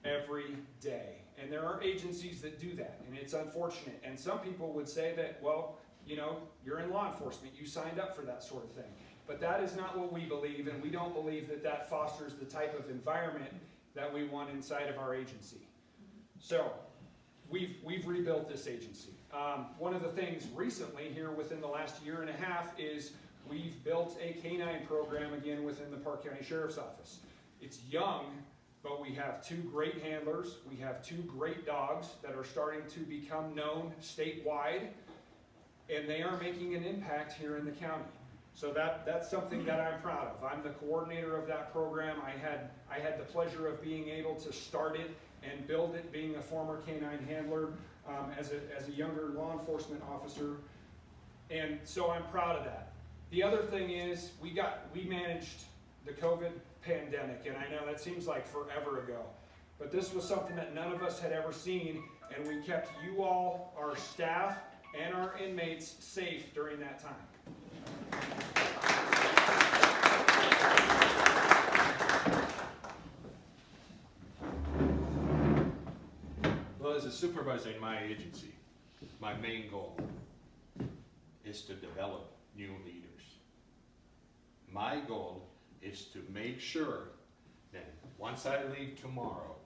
G: every day. And there are agencies that do that, and it's unfortunate. And some people would say that, well, you know, you're in law enforcement, you signed up for that sort of thing. But that is not what we believe, and we don't believe that that fosters the type of environment that we want inside of our agency. So, we've rebuilt this agency. One of the things recently here within the last 1.5 years is we've built a canine program again within the Park County Sheriff's Office. It's young, but we have 2 great handlers. We have 2 great dogs that are starting to become known statewide, and they are making an impact here in the county. So that's something that I'm proud of. I'm the coordinator of that program. I had the pleasure of being able to start it and build it, being a former canine handler as a younger law enforcement officer, and so I'm proud of that. The other thing is we managed the COVID pandemic, and I know that seems like forever ago, but this was something that none of us had ever seen, and we kept you all, our staff, and our inmates safe during that time.
F: Well, as a supervisor in my agency, my main goal is to develop new leaders. My goal is to make sure that once I leave tomorrow,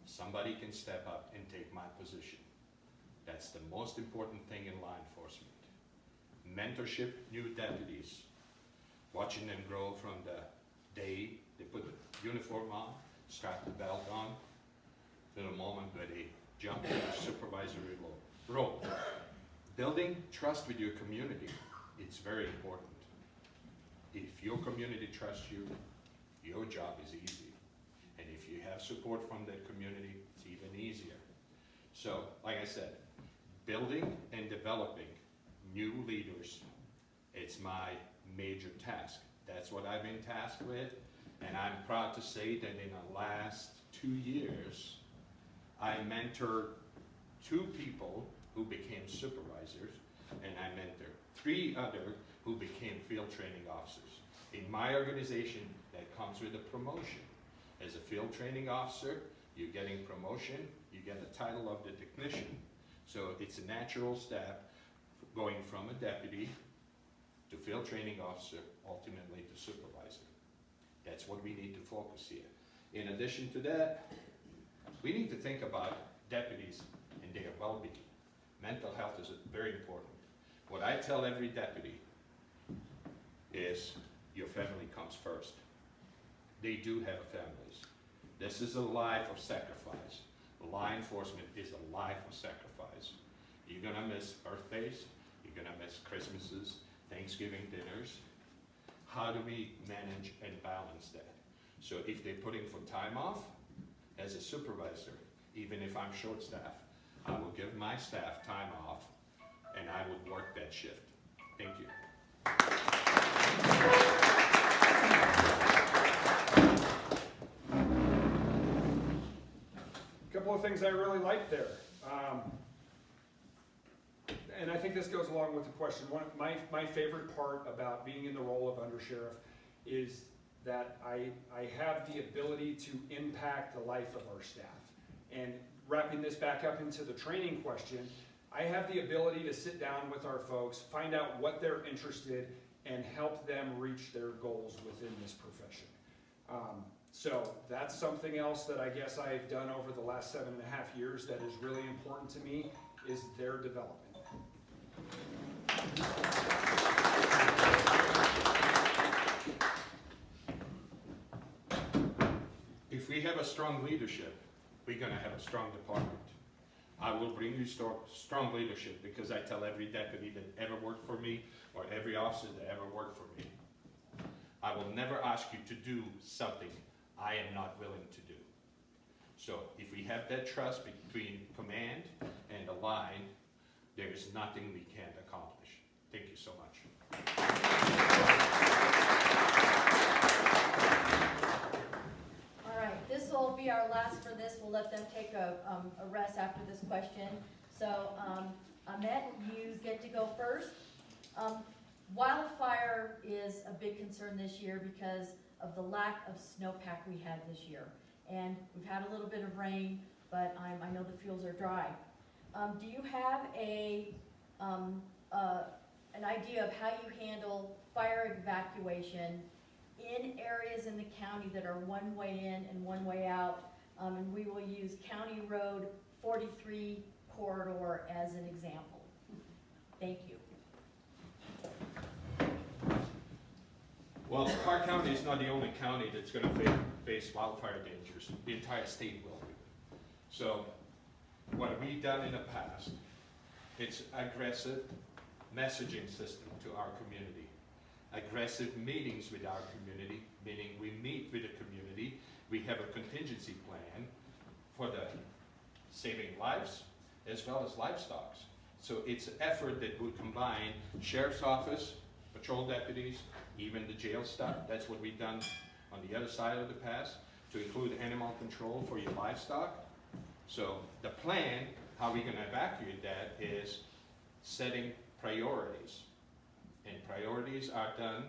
F: somebody can step up and take my position. That's the most important thing in law enforcement. Mentorship new deputies, watching them grow from the day they put the uniform on, strap the belt on, to the moment where they jump into the supervisory role. Building trust with your community, it's very important. If your community trusts you, your job is easy. And if you have support from that community, it's even easier. So, like I said, building and developing new leaders, it's my major task. That's what I've been tasked with, and I'm proud to say that in the last 2 years, I mentored 2 people who became supervisors, and I mentored 3 others who became field training officers. In my organization, that comes with a promotion. As a field training officer, you're getting promotion, you get the title of the technician. So it's a natural step going from a deputy to field training officer, ultimately to supervisor. That's what we need to focus here. In addition to that, we need to think about deputies and their well-being. Mental health is very important. What I tell every deputy is your family comes first. They do have families. This is a life of sacrifice. Law enforcement is a life of sacrifice. You're gonna miss birthdays, you're gonna miss Christmases, Thanksgiving dinners. How do we manage and balance that? So if they're putting for time off, as a supervisor, even if I'm short-staffed, I will give my staff time off and I would work that shift. Thank you.
G: A couple of things I really like there. And I think this goes along with the question. One of my favorite part about being in the role of undersheriff is that I have the ability to impact the life of our staff. And wrapping this back up into the training question, I have the ability to sit down with our folks, find out what they're interested, and help them reach their goals within this profession. So that's something else that I guess I've done over the last 7.5 years that is really important to me, is their development.
F: If we have a strong leadership, we're gonna have a strong department. I will bring you strong leadership because I tell every deputy that ever worked for me or every officer that ever worked for me, I will never ask you to do something I am not willing to do. So if we have that trust between command and the line, there is nothing we can't accomplish. Thank you so much.
A: All right, this will be our last for this. We'll let them take a rest after this question. So, Ahmet, you get to go first. Wildfire is a big concern this year because of the lack of snowpack we had this year. And we've had a little bit of rain, but I know the fields are dry. Do you have an idea of how you handle fire evacuation in areas in the county that are one way in and one way out? And we will use County Road 43 corridor as an example. Thank you.
F: Well, Park County is not the only county that's going to face wildfire dangers. The entire state will. So, what have we done in the past? It's aggressive messaging system to our community. Aggressive meetings with our community, meaning we meet with the community. We have a contingency plan for the saving lives as well as livestock. So it's an effort that would combine sheriff's office, patrol deputies, even the jail staff. That's what we've done on the other side of the pass, to include animal control for your livestock. So the plan, how we're going to evacuate that, is setting priorities. And priorities are done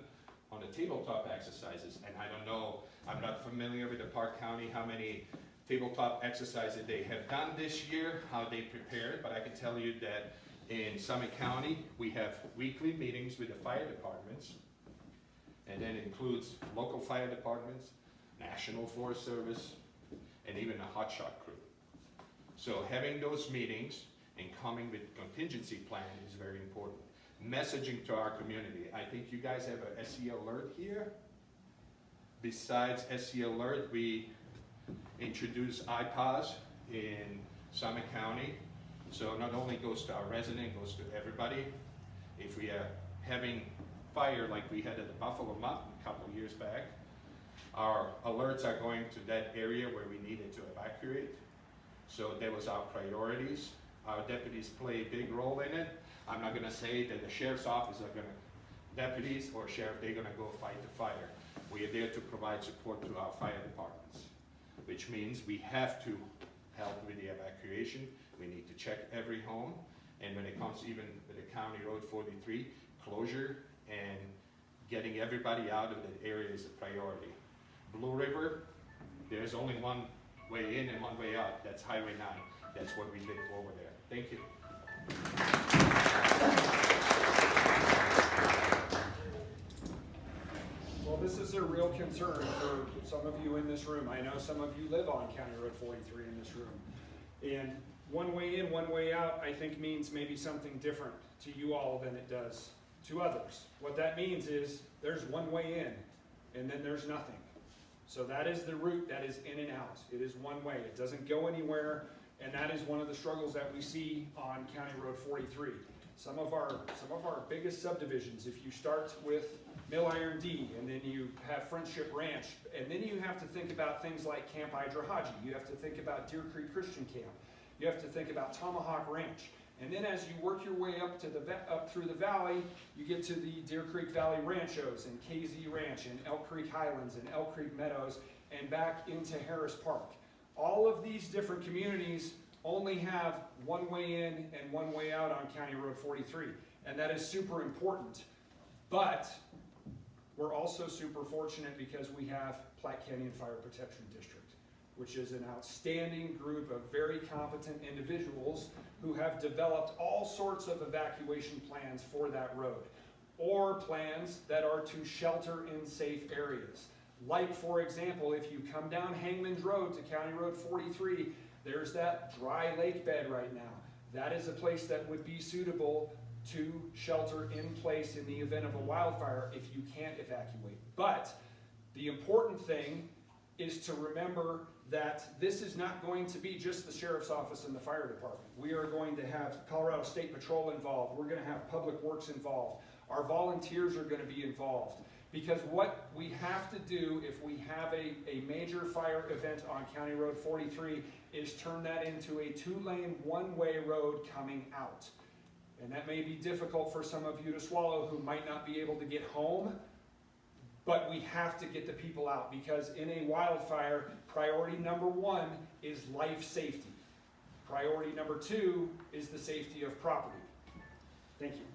F: on the tabletop exercises. And I don't know, I'm not familiar with the Park County, how many tabletop exercises they have done this year, how they prepared, but I can tell you that in Summit County, we have weekly meetings with the fire departments, and then includes local fire departments, National Forest Service, and even a hotshot crew. So having those meetings and coming with contingency plan is very important. Messaging to our community. I think you guys have a SE alert here. Besides SE alert, we introduce iPods in Summit County. So not only goes to our resident, goes to everybody. If we are having fire like we had at the Buffalo Mountain a couple of years back, our alerts are going to that area where we needed to evacuate. So that was our priorities. Our deputies play a big role in it. I'm not gonna say that the sheriff's office are gonna, deputies or sheriff, they're gonna go fight the fire. We are there to provide support to our fire departments, which means we have to help with the evacuation. We need to check every home. And when it comes even with the County Road 43, closure and getting everybody out of that area is a priority. Blue River, there's only one way in and one way out. That's Highway 9. That's what we did over there. Thank you.
G: Well, this is a real concern for some of you in this room. I know some of you live on County Road 43 in this room. And one way in, one way out, I think means maybe something different to you all than it does to others. What that means is there's one way in, and then there's nothing. So that is the route that is in and out. It is one way. It doesn't go anywhere, and that is one of the struggles that we see on County Road 43. Some of our biggest subdivisions, if you start with Mill Iron D, and then you have Friendship Ranch, and then you have to think about things like Camp Idrahaji, you have to think about Deer Creek Christian Camp, you have to think about Tomahawk Ranch, and then as you work your way up through the valley, you get to the Deer Creek Valley Ranchos, and KZ Ranch, and Elk Creek Highlands, and Elk Creek Meadows, and back into Harris Park. All of these different communities only have one way in and one way out on County Road 43, and that is super important. But we're also super fortunate because we have Platte Canyon Fire Protection District, which is an outstanding group of very competent individuals who have developed all sorts of evacuation plans for that road, or plans that are to shelter in safe areas. Like, for example, if you come down Hangman's Road to County Road 43, there's that dry lake bed right now. That is a place that would be suitable to shelter in place in the event of a wildfire if you can't evacuate. But the important thing is to remember that this is not going to be just the sheriff's office and the fire department. We are going to have Colorado State Patrol involved. We're going to have Public Works involved. Our volunteers are going to be involved. Because what we have to do if we have a major fire event on County Road 43 is turn that into a two-lane, one-way road coming out. And that may be difficult for some of you to swallow who might not be able to get home, but we have to get the people out because in a wildfire, priority number one is life safety. Priority number two is the safety of property. Thank you.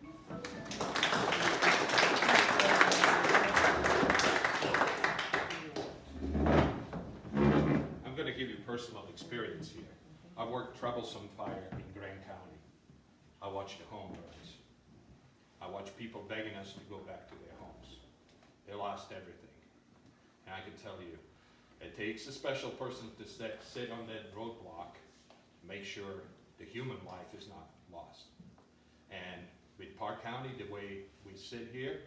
F: I'm going to give you personal experience here. I worked troublesome fire in Grand County. I watched the home burns. I watched people begging us to go back to their homes. They lost everything. And I can tell you, it takes a special person to sit on that roadblock, make sure the human life is not lost. And with Park County, the way we sit here,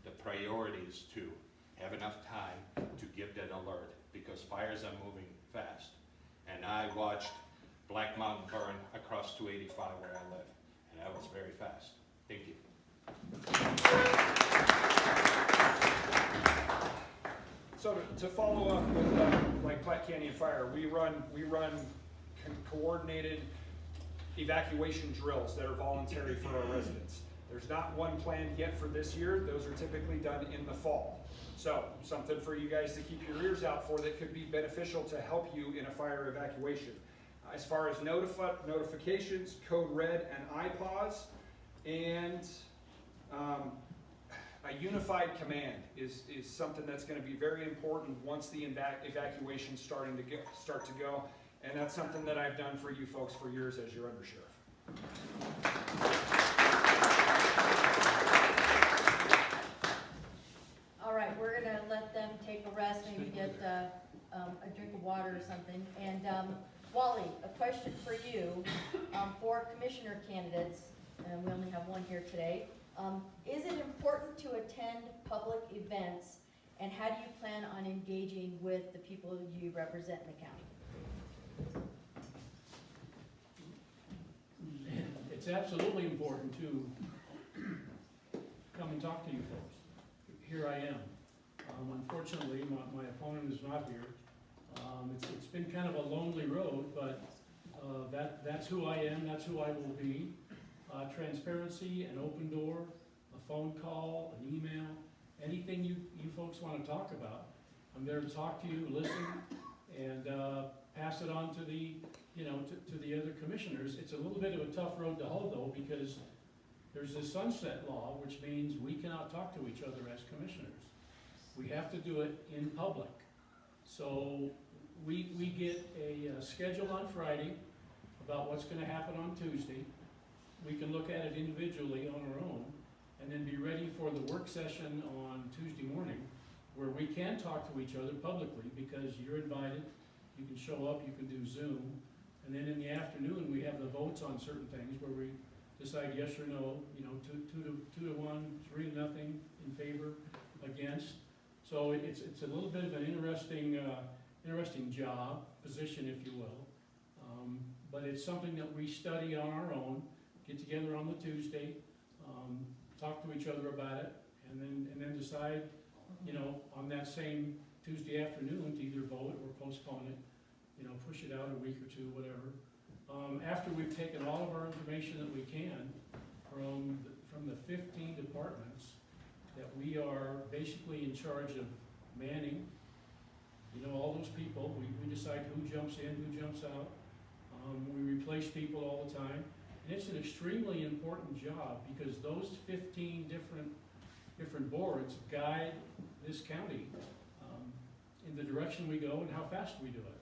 F: the priority is to have enough time to give that alert because fires are moving fast. And I watched Black Mountain burn across 285 where I live, and that was very fast. Thank you.
G: So to follow up with like Platte Canyon Fire, we run coordinated evacuation drills that are voluntary for our residents. There's not one planned yet for this year. Those are typically done in the fall. So something for you guys to keep your ears out for that could be beneficial to help you in a fire evacuation. As far as notifications, Code Red and IPAWS, and a unified command is something that's going to be very important once the evacuation's start to go, and that's something that I've done for you folks for years as your undersheriff.
A: All right, we're gonna let them take a rest, maybe get a drink of water or something. And Wally, a question for you, for commissioner candidates, and we only have one here today. Is it important to attend public events, and how do you plan on engaging with the people you represent in the county?
H: It's absolutely important to come and talk to you folks. Here I am. Unfortunately, my opponent is not here. It's been kind of a lonely road, but that's who I am, that's who I will be. Transparency, an open door, a phone call, an email, anything you folks want to talk about. I'm there to talk to you, listen, and pass it on to the to the other commissioners. It's a little bit of a tough road to hoe though, because there's this sunset law, which means we cannot talk to each other as commissioners. We have to do it in public. So we get a schedule on Friday about what's going to happen on Tuesday. We can look at it individually on our own, and then be ready for the work session on Tuesday morning, where we can talk to each other publicly because you're invited. You can show up, you can do Zoom, And then in the afternoon, we have the votes on certain things where we decide yes or no, you know, 2 to 1, 3 to nothing, in favor, against. So it's a little bit of an interesting job, position, if you will. But it's something that we study on our own, get together on the Tuesday, talk to each other about it, and then decide, you know, on that same Tuesday afternoon to either vote or postpone it, you know, push it out a week or two, whatever. After we've taken all of our information that we can from the 15 departments that we are basically in charge of manning, you know, all those people, we decide who jumps in, who jumps out. We replace people all the time. And it's an extremely important job because those 15 different boards guide this county in the direction we go and how fast we do it.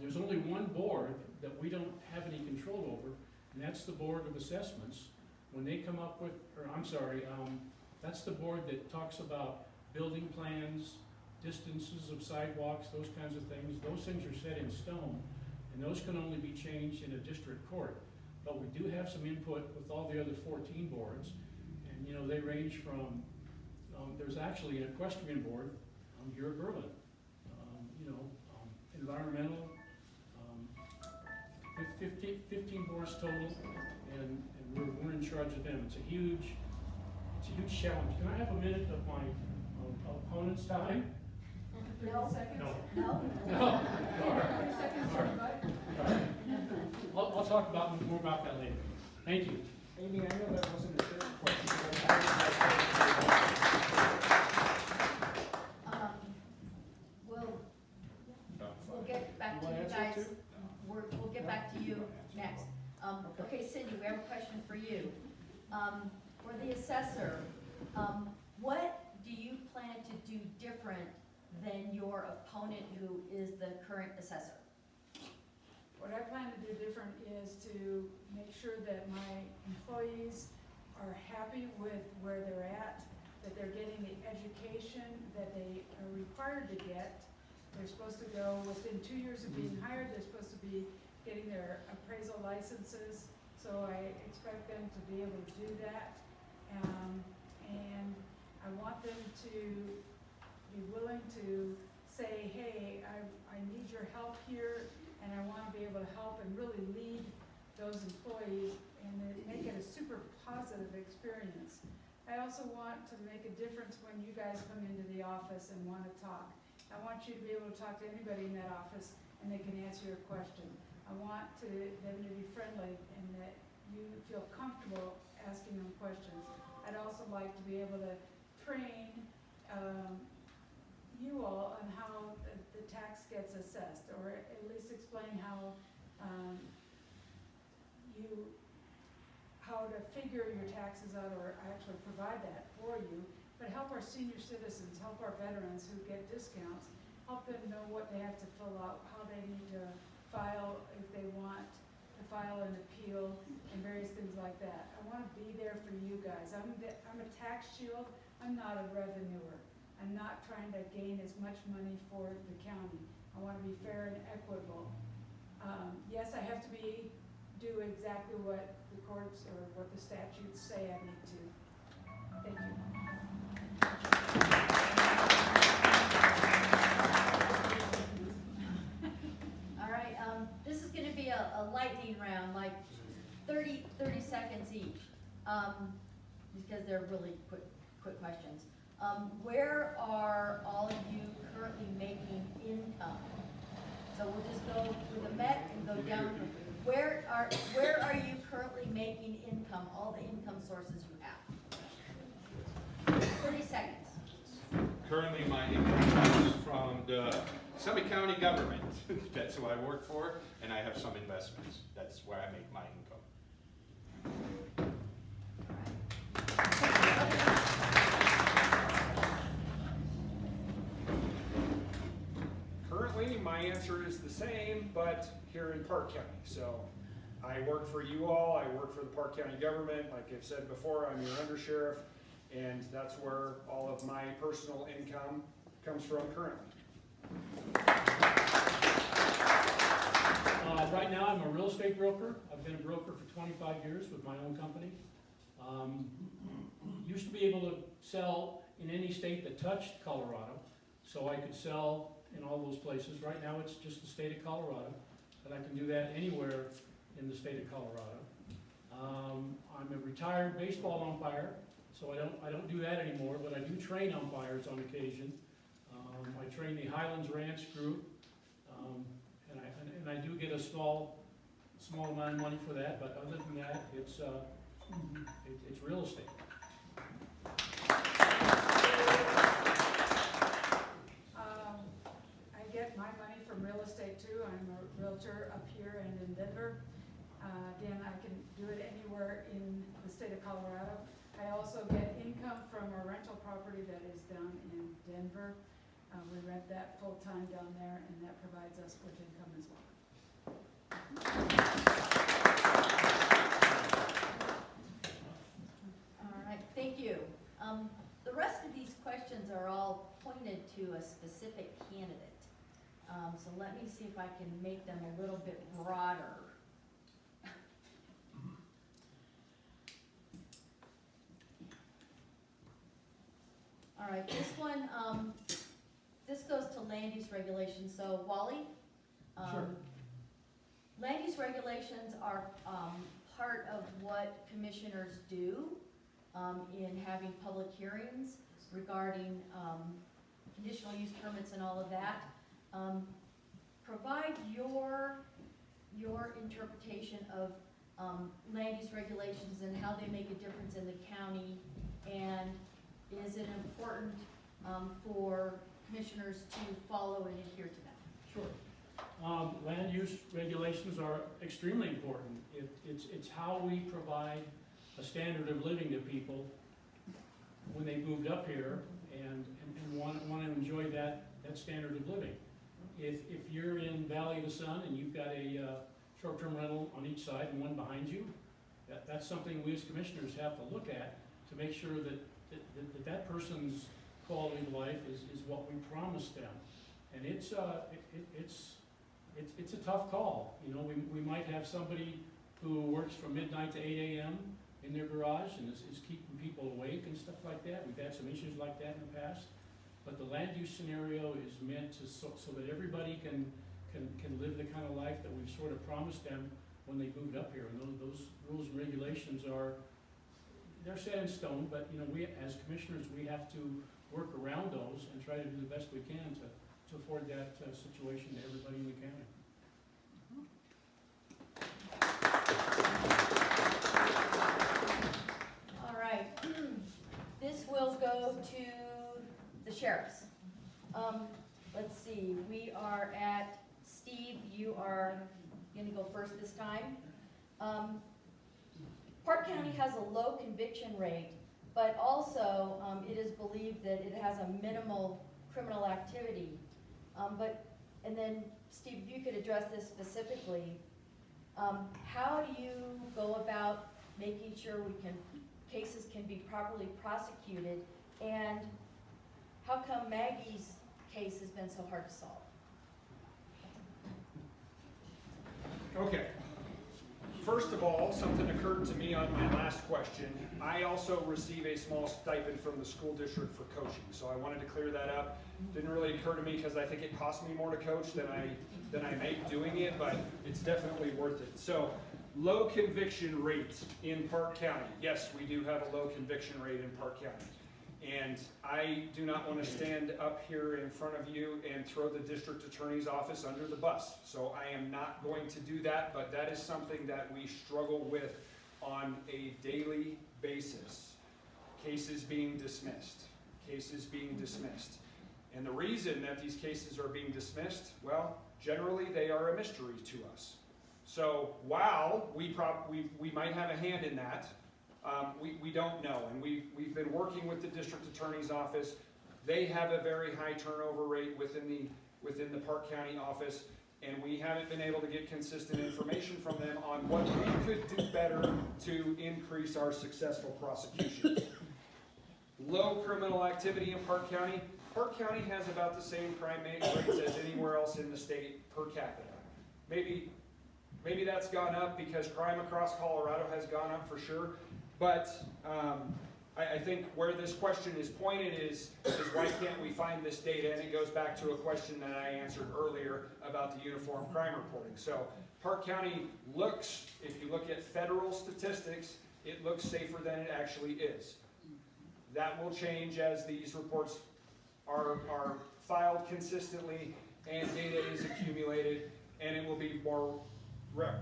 H: There's only one board that we don't have any control over, and that's the Board of Assessments. When they come up with, that's the board that talks about building plans, distances of sidewalks, those kinds of things. Those things are set in stone, and those can only be changed in a district court. But we do have some input with all the other 14 boards, and you know, they range from, there's actually an equestrian board here at Berlin, environmental, 15 boards total, and we're in charge of them. It's a huge challenge. Can I have a minute of my opponent's time?
A: No.
H: No.
A: No?
H: No. All right. I'll talk more about that later. Thank you.
G: Amy, I know that wasn't a fair question.
A: We'll get back to you guys. We'll get back to you next. Okay, Cindy, we have a question for you. For the assessor, what do you plan to do different than your opponent who is the current assessor?
I: What I plan to do different is to make sure that my employees are happy with where they're at, that they're getting the education that they are required to get. They're supposed to go within 2 years of being hired, they're supposed to be getting their appraisal licenses, so I expect them to be able to do that. And I want them to be willing to say, hey, I need your help here, and I want to be able to help and really lead those employees and make it a super positive experience. I also want to make a difference when you guys come into the office and want to talk. I want you to be able to talk to anybody in that office and they can answer your question. I want them to be friendly and that you feel comfortable asking them questions. I'd also like to be able to train you all on how the tax gets assessed, or at least explain how how to figure your taxes out, or actually provide that for you. But help our senior citizens, help our veterans who get discounts, help them know what they have to fill out, how they need to file if they want to file an appeal, and various things like that. I want to be there for you guys. I'm a tax shield. I'm not a revenuer. I'm not trying to gain as much money for the county. I want to be fair and equitable. Yes, I have to do exactly what the courts or what the statutes say I need to. Thank you.
A: All right, this is gonna be a lightning round, like 30 seconds each, because they're really quick questions. Where are all of you currently making income? So we'll just go through the Met and go down. Where are you currently making income, all the income sources you have? 30 seconds.
F: Currently, my income comes from the Summit County government. That's who I work for, and I have some investments. That's where I make my income.
G: Currently, my answer is the same, but here in Park County. So I work for you all, I work for the Park County government. Like I've said before, I'm your undersheriff, and that's where all of my personal income comes from currently.
H: Right now, I'm a real estate broker. I've been a broker for 25 years with my own company. Used to be able to sell in any state that touched Colorado, so I could sell in all those places. Right now, it's just the state of Colorado, but I can do that anywhere in the state of Colorado. I'm a retired baseball umpire, so I don't do that anymore, but I do train umpires on occasion. I train the Highlands Ranch group, and I do get a small amount of money for that, but other than that, it's real estate.
I: I get my money from real estate too. I'm a realtor up here and in Denver. Again, I can do it anywhere in the state of Colorado. I also get income from a rental property that is down in Denver. We rent that full-time down there, and that provides us with income as well.
A: All right, thank you. The rest of these questions are all pointed to a specific candidate. So let me see if I can make them a little bit broader. All right, this one, this goes to land use regulations. So Wally?
H: Sure.
A: Land use regulations are part of what commissioners do in having public hearings regarding conditional use permits and all of that. Provide your interpretation of land use regulations and how they make a difference in the county, and is it important for commissioners to follow and adhere to them?
H: Sure. Land use regulations are extremely important. It's how we provide a standard of living to people when they moved up here and want to enjoy that standard of living. If you're in Valley of the Sun and you've got a short-term rental on each side and one behind you, that's something we as commissioners have to look at to make sure that person's quality of life is what we promised them. And it's a tough call. You know, we might have somebody who works from midnight to 8 a.m. in their garage and is keeping people awake and stuff like that. We've had some issues like that in the past. But the land use scenario is meant to so that everybody can live the kind of life that we've sort of promised them when they moved up here. And those rules and regulations they're set in stone, but you know, we as commissioners, we have to work around those and try to do the best we can to afford that situation to everybody in the county.
A: All right, this will go to the sheriffs. Let's see, we are at, Steve, you are gonna go first this time. Park County has a low conviction rate, but also it is believed that it has a minimal criminal activity. And then Steve, if you could address this specifically, how do you go about making sure cases can be properly prosecuted, and how come Maggie's case has been so hard to solve?
G: Okay. First of all, something occurred to me on my last question. I also receive a small stipend from the school district for coaching, so I wanted to clear that up. Didn't really occur to me because I think it costs me more to coach than I make doing it, but it's definitely worth it. So, low conviction rate in Park County. Yes, we do have a low conviction rate in Park County. And I do not want to stand up here in front of you and throw the district attorney's office under the bus. So I am not going to do that, but that is something that we struggle with on a daily basis. Cases being dismissed. Cases being dismissed. And the reason that these cases are being dismissed, well, generally they are a mystery to us. So while we might have a hand in that, we don't know, and we've been working with the district attorney's office. They have a very high turnover rate within the Park County office, and we haven't been able to get consistent information from them on what we could do better to increase our successful prosecutions. Low criminal activity in Park County. Park County has about the same crime rates as anywhere else in the state per capita. Maybe Maybe that's gone up because crime across Colorado has gone up for sure. But I think where this question is pointed is why can't we find this data? And it goes back to a question that I answered earlier about the uniform crime reporting. So Park County looks, if you look at federal statistics, it looks safer than it actually is. That will change as these reports are filed consistently and data is accumulated, and it will be more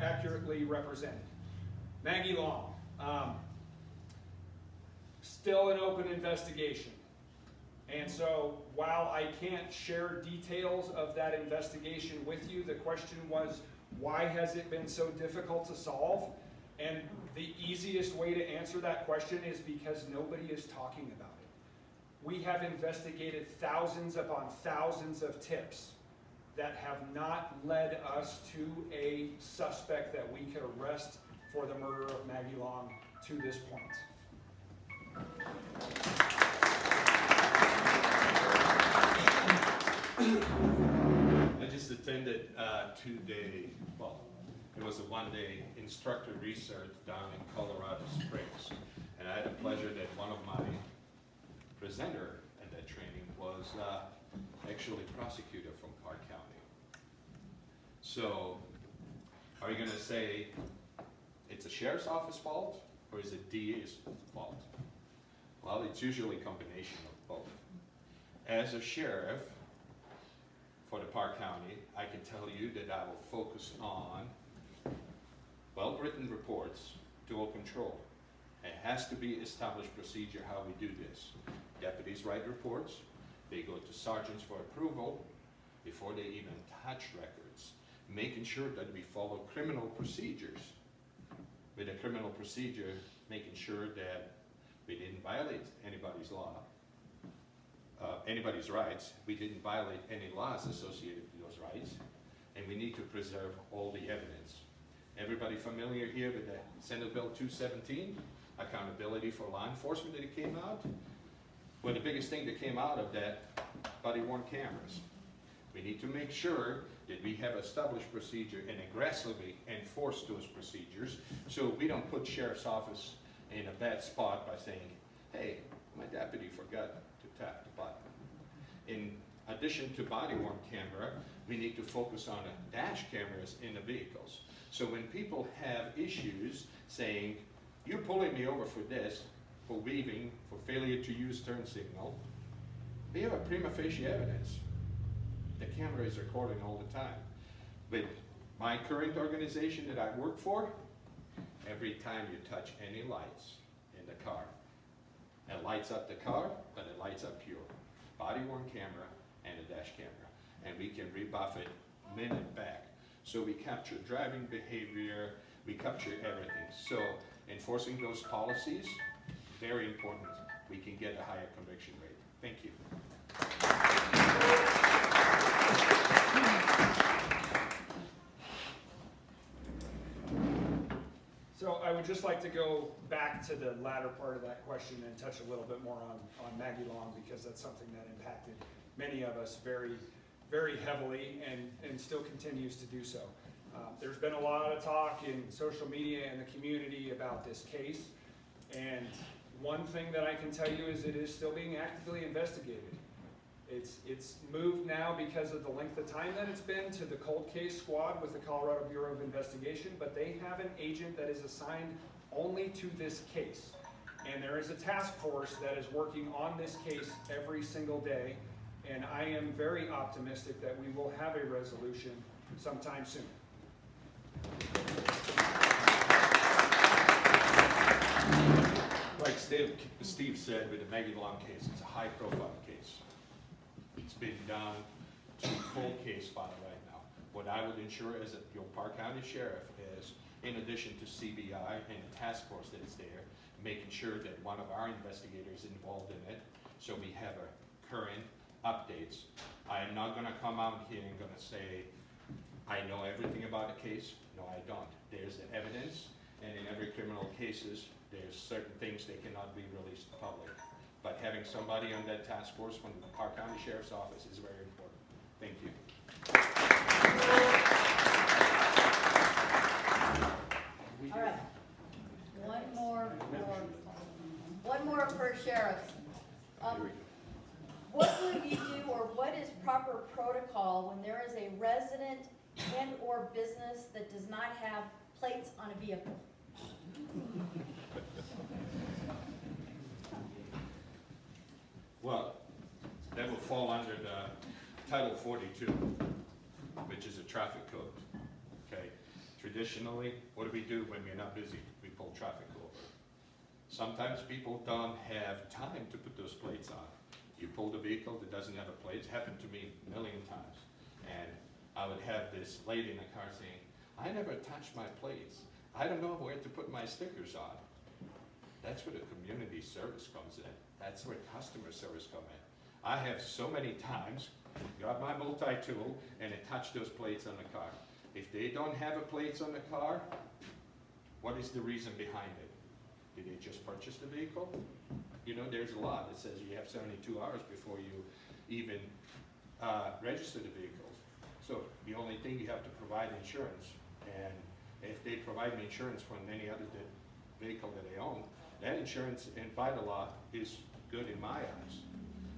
G: accurately represented. Maggie Long. Still an open investigation. And so while I can't share details of that investigation with you, the question was, why has it been so difficult to solve? And the easiest way to answer that question is because nobody is talking about it. We have investigated thousands upon thousands of tips that have not led us to a suspect that we could arrest for the murder of Maggie Long to this point.
F: I just attended 2-day, well, it was a 1-day instructor research down in Colorado Springs. And I had the pleasure that one of my presenter at that training was actually a prosecutor from Park County. So, are you gonna say it's a sheriff's office fault or is it DA's fault? Well, it's usually a combination of both. As a sheriff for the Park County, I can tell you that I will focus on well-written reports, dual control. It has to be established procedure how we do this. Deputies write reports, they go to sergeants for approval before they even touch records, making sure that we follow criminal procedures. With a criminal procedure, making sure that we didn't violate anybody's law, anybody's rights. We didn't violate any laws associated with those rights, and we need to preserve all the evidence. Everybody familiar here with the Senate Bill 217, accountability for law enforcement that it came out? Well, the biggest thing that came out of that, body-worn cameras. We need to make sure that we have established procedure and aggressively enforce those procedures so we don't put sheriff's office in a bad spot by saying, hey, my deputy forgot to tap the button. In addition to body-worn camera, we need to focus on dash cameras in the vehicles. So when people have issues saying, you're pulling me over for this, for weaving, for failure to use turn signal, we have a prima facie evidence. The camera is recording all the time. With my current organization that I work for, every time you touch any lights in the car, it lights up the car, but it lights up your body-worn camera and a dash camera. And we can rebuff it minute back. So we capture driving behavior, we capture everything. So enforcing those policies, very important. We can get a higher conviction rate. Thank you.
G: So I would just like to go back to the latter part of that question and touch a little bit more on Maggie Long, because that's something that impacted many of us very, very heavily and still continues to do so. There's been a lot of talk in social media and the community about this case, and one thing that I can tell you is it is still being actively investigated. It's moved now because of the length of time that it's been to the cold case squad with the Colorado Bureau of Investigation, but they have an agent that is assigned only to this case. And there is a task force that is working on this case every single day, and I am very optimistic that we will have a resolution sometime soon.
F: Like Steve said, with the Maggie Long case, it's a high-profile case. It's been down to cold case file right now. What I would ensure as your Park County Sheriff is, in addition to CBI and the task force that is there, making sure that one of our investigators is involved in it, so we have a current updates. I am not gonna come out here and gonna say, I know everything about the case. No, I don't. There's the evidence, and in every criminal cases, there's certain things that cannot be released to public. But having somebody on that task force from the Park County Sheriff's Office is very important. Thank you.
A: sheriffs. What will you do, or what is proper protocol when there is a resident and/or business that does not have plates on a vehicle?
F: Well, that will fall under the Title 42, which is a traffic code, okay? Traditionally, what do we do when we're not busy? We pull traffic over. Sometimes people don't have time to put those plates on. You pull the vehicle that doesn't have a plate. It's happened to me a million times. And I would have this lady in the car saying, I never touched my plates. I don't know where to put my stickers on. That's where the community service comes in. That's where customer service comes in. I have so many times got my multi-tool and it touched those plates on the car. If they don't have a plates on the car, what is the reason behind it? Did they just purchase the vehicle? You know, there's a law that says you have 72 hours before you even register the vehicles. So the only thing you have to provide insurance, and if they provide me insurance from any other vehicle that they own, that insurance, and by the law, is good in my eyes.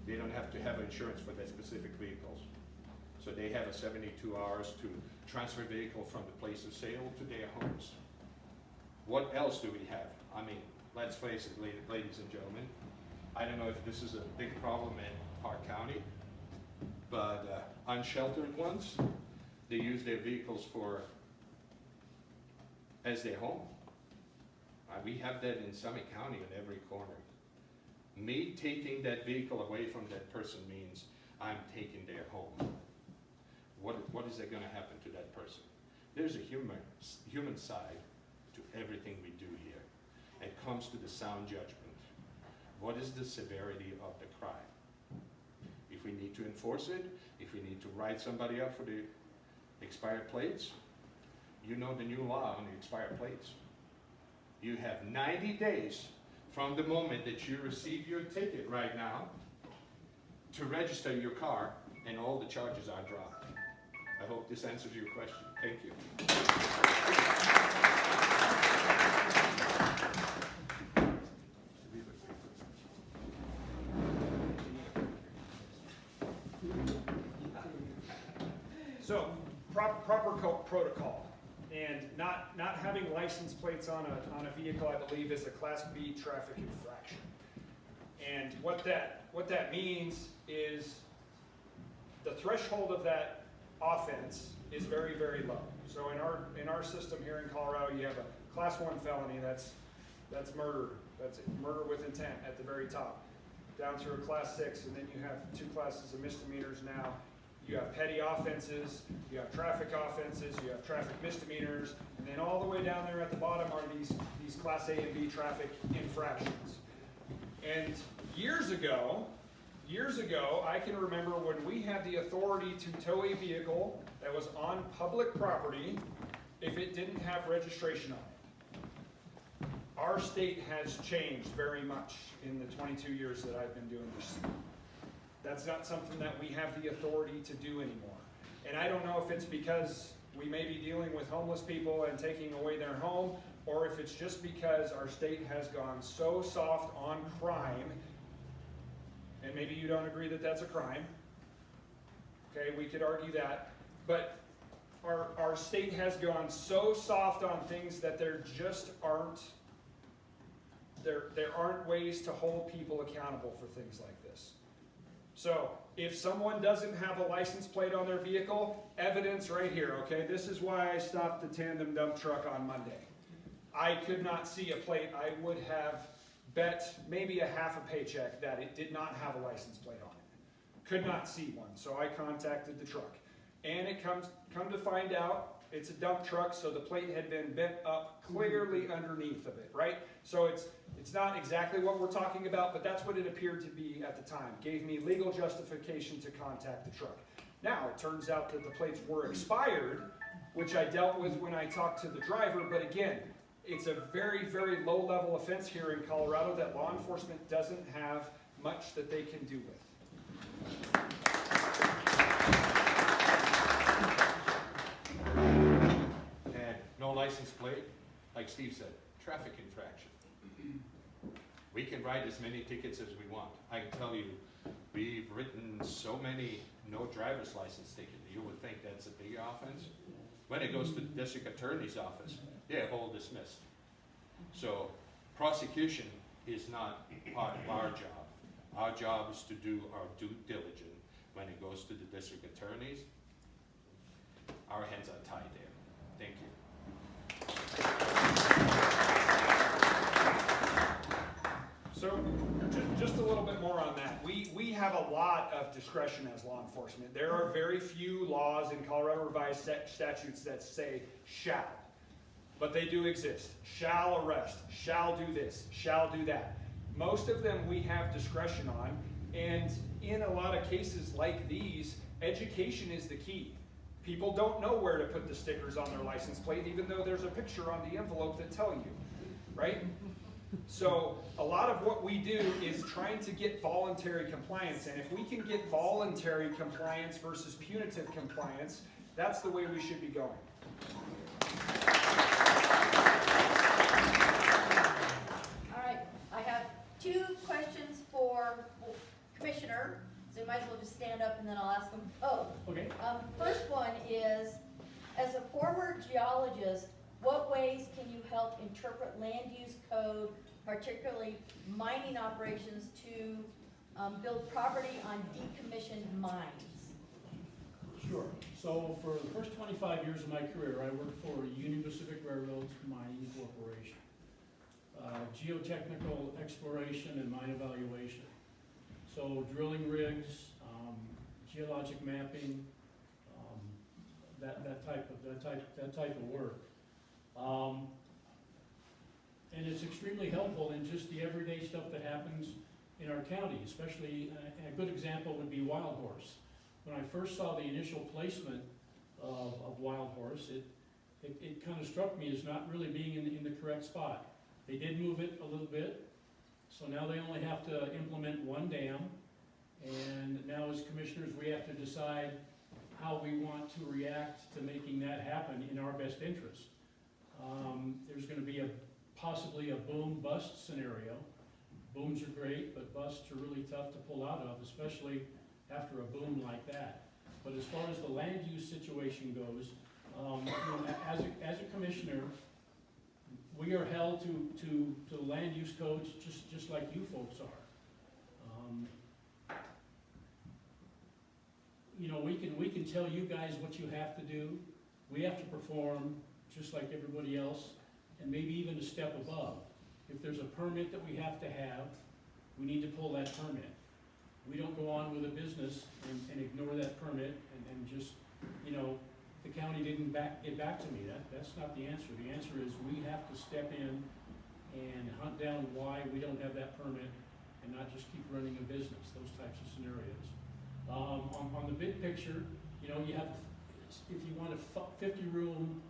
F: They don't have to have insurance for their specific vehicles. So they have a 72 hours to transfer vehicle from the place of sale to their homes. What else do we have? I mean, let's face it, ladies and gentlemen. I don't know if this is a big problem in Park County, but unsheltered ones, they use their vehicles as their home. We have that in Summit County in every corner. Me taking that vehicle away from that person means I'm taking their home. What is going to happen to that person? There's a human side to everything we do here. It comes to the sound judgment. What is the severity of the crime? If we need to enforce it, if we need to write somebody up for the expired plates, you know the new law on the expired plates. You have 90 days from the moment that you receive your ticket right now to register your car, and all the charges are dropped. I hope this answers your question. Thank you.
G: So, proper protocol. And not having license plates on a vehicle, I believe, is a Class B traffic infraction. And what that means is the threshold of that offense is very, very low. So in our system here in Colorado, you have a Class 1 felony, that's murder. That's murder with intent at the very top. Down to a Class 6, and then you have 2 classes of misdemeanors now. You have petty offenses, you have traffic offenses, you have traffic misdemeanors, and then all the way down there at the bottom are these Class A and B traffic infractions. And years ago, I can remember when we had the authority to tow a vehicle that was on public property if it didn't have registration on it. Our state has changed very much in the 22 years that I've been doing this. That's not something that we have the authority to do anymore. And I don't know if it's because we may be dealing with homeless people and taking away their home, or if it's just because our state has gone so soft on crime, and maybe you don't agree that that's a crime. Okay, we could argue that. But our state has gone so soft on things that there just aren't, there aren't ways to hold people accountable for things like this. So, if someone doesn't have a license plate on their vehicle, evidence right here, okay? This is why I stopped the tandem dump truck on Monday. I could not see a plate. I would have bet maybe a half a paycheck that it did not have a license plate on it. Could not see one, so I contacted the truck. And it come to find out, it's a dump truck, so the plate had been bent up clearly underneath of it, right? So it's not exactly what we're talking about, but that's what it appeared to be at the time. Gave me legal justification to contact the truck. Now, it turns out that the plates were expired, which I dealt with when I talked to the driver, but again, it's a very, very low-level offense here in Colorado that law enforcement doesn't have much that they can do with.
F: And no license plate, like Steve said, traffic infraction. We can write as many tickets as we want. I can tell you, we've written so many no driver's license tickets. You would think that's a big offense. When it goes to the district attorney's office, they're whole dismissed. So prosecution is not part of our job. Our job is to do our due diligence. When it goes to the district attorneys, our hands are tied there. Thank you.
G: So, just a little bit more on that. We have a lot of discretion as law enforcement. There are very few laws in Colorado revised statutes that say shall, but they do exist. Shall arrest, shall do this, shall do that. Most of them we have discretion on, and in a lot of cases like these, education is the key. People don't know where to put the stickers on their license plate, even though there's a picture on the envelope that tell you, right? So a lot of what we do is trying to get voluntary compliance, and if we can get voluntary compliance versus punitive compliance, that's the way we should be going.
A: All right, I have 2 questions for Commissioner, so you might as well just stand up and then I'll ask them both.
H: Okay.
A: First one is, as a former geologist, what ways can you help interpret land use code, particularly mining operations, to build property on decommissioned mines?
H: Sure. So for the first 25 years of my career, I worked for Union Pacific Railroad's Mining Corporation. Geotechnical exploration and mine evaluation. So drilling rigs, geologic mapping, that type of work. And it's extremely helpful in just the everyday stuff that happens in our county, especially, a good example would be Wild Horse. When I first saw the initial placement of Wild Horse, it kind of struck me as not really being in the correct spot. They did move it a little bit, so now they only have to implement 1 dam, and now as commissioners we have to decide how we want to react to making that happen in our best interest. There's going to be possibly a boom-bust scenario. Booms are great, but busts are really tough to pull out of, especially after a boom like that. But as far as the land use situation goes, as a commissioner, we are held to land use codes just like you folks are. We can tell you guys what you have to do. We have to perform just like everybody else, and maybe even a step above. If there's a permit that we have to have, we need to pull that permit. We don't go on with a business and ignore that permit and just, the county didn't get back to me. That's not the answer. The answer is we have to step in and hunt down why we don't have that permit and not just keep running a business, those types of scenarios. On the big picture, you have, if you want a 50-room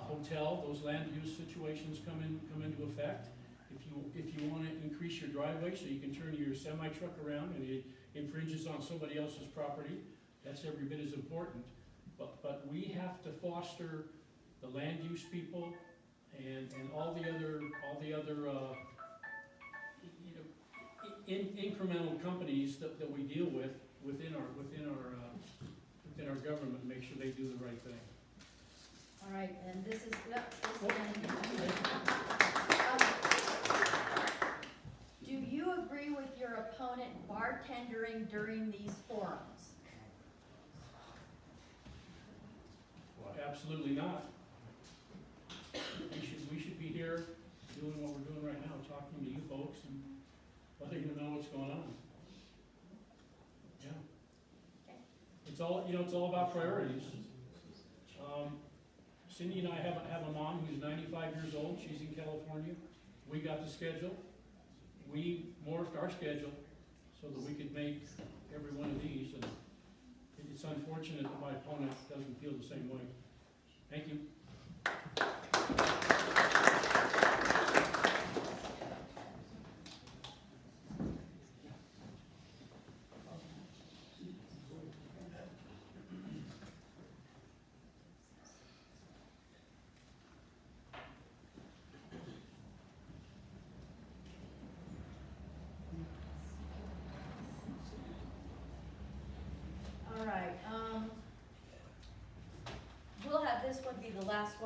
H: hotel, those land use situations come into effect. If you want to increase your driveway so you can turn your semi-truck around and it infringes on somebody else's property, that's every bit as important. But we have to foster the land use people and all the other incremental companies that we deal with within our government, make sure they do the right thing.
A: All right, and this is, do you agree with your opponent bartendering during these forums?
H: Well, absolutely not. We should be here doing what we're doing right now, talking to you folks and letting you know what's going on. Yeah.
A: Okay.
H: It's all about priorities. Cindy and I have a mom who's 95 years old. She's in California. We got the schedule. We morphed our schedule so that we could make every one of these. And it's unfortunate that my opponent doesn't feel the same way. Thank you.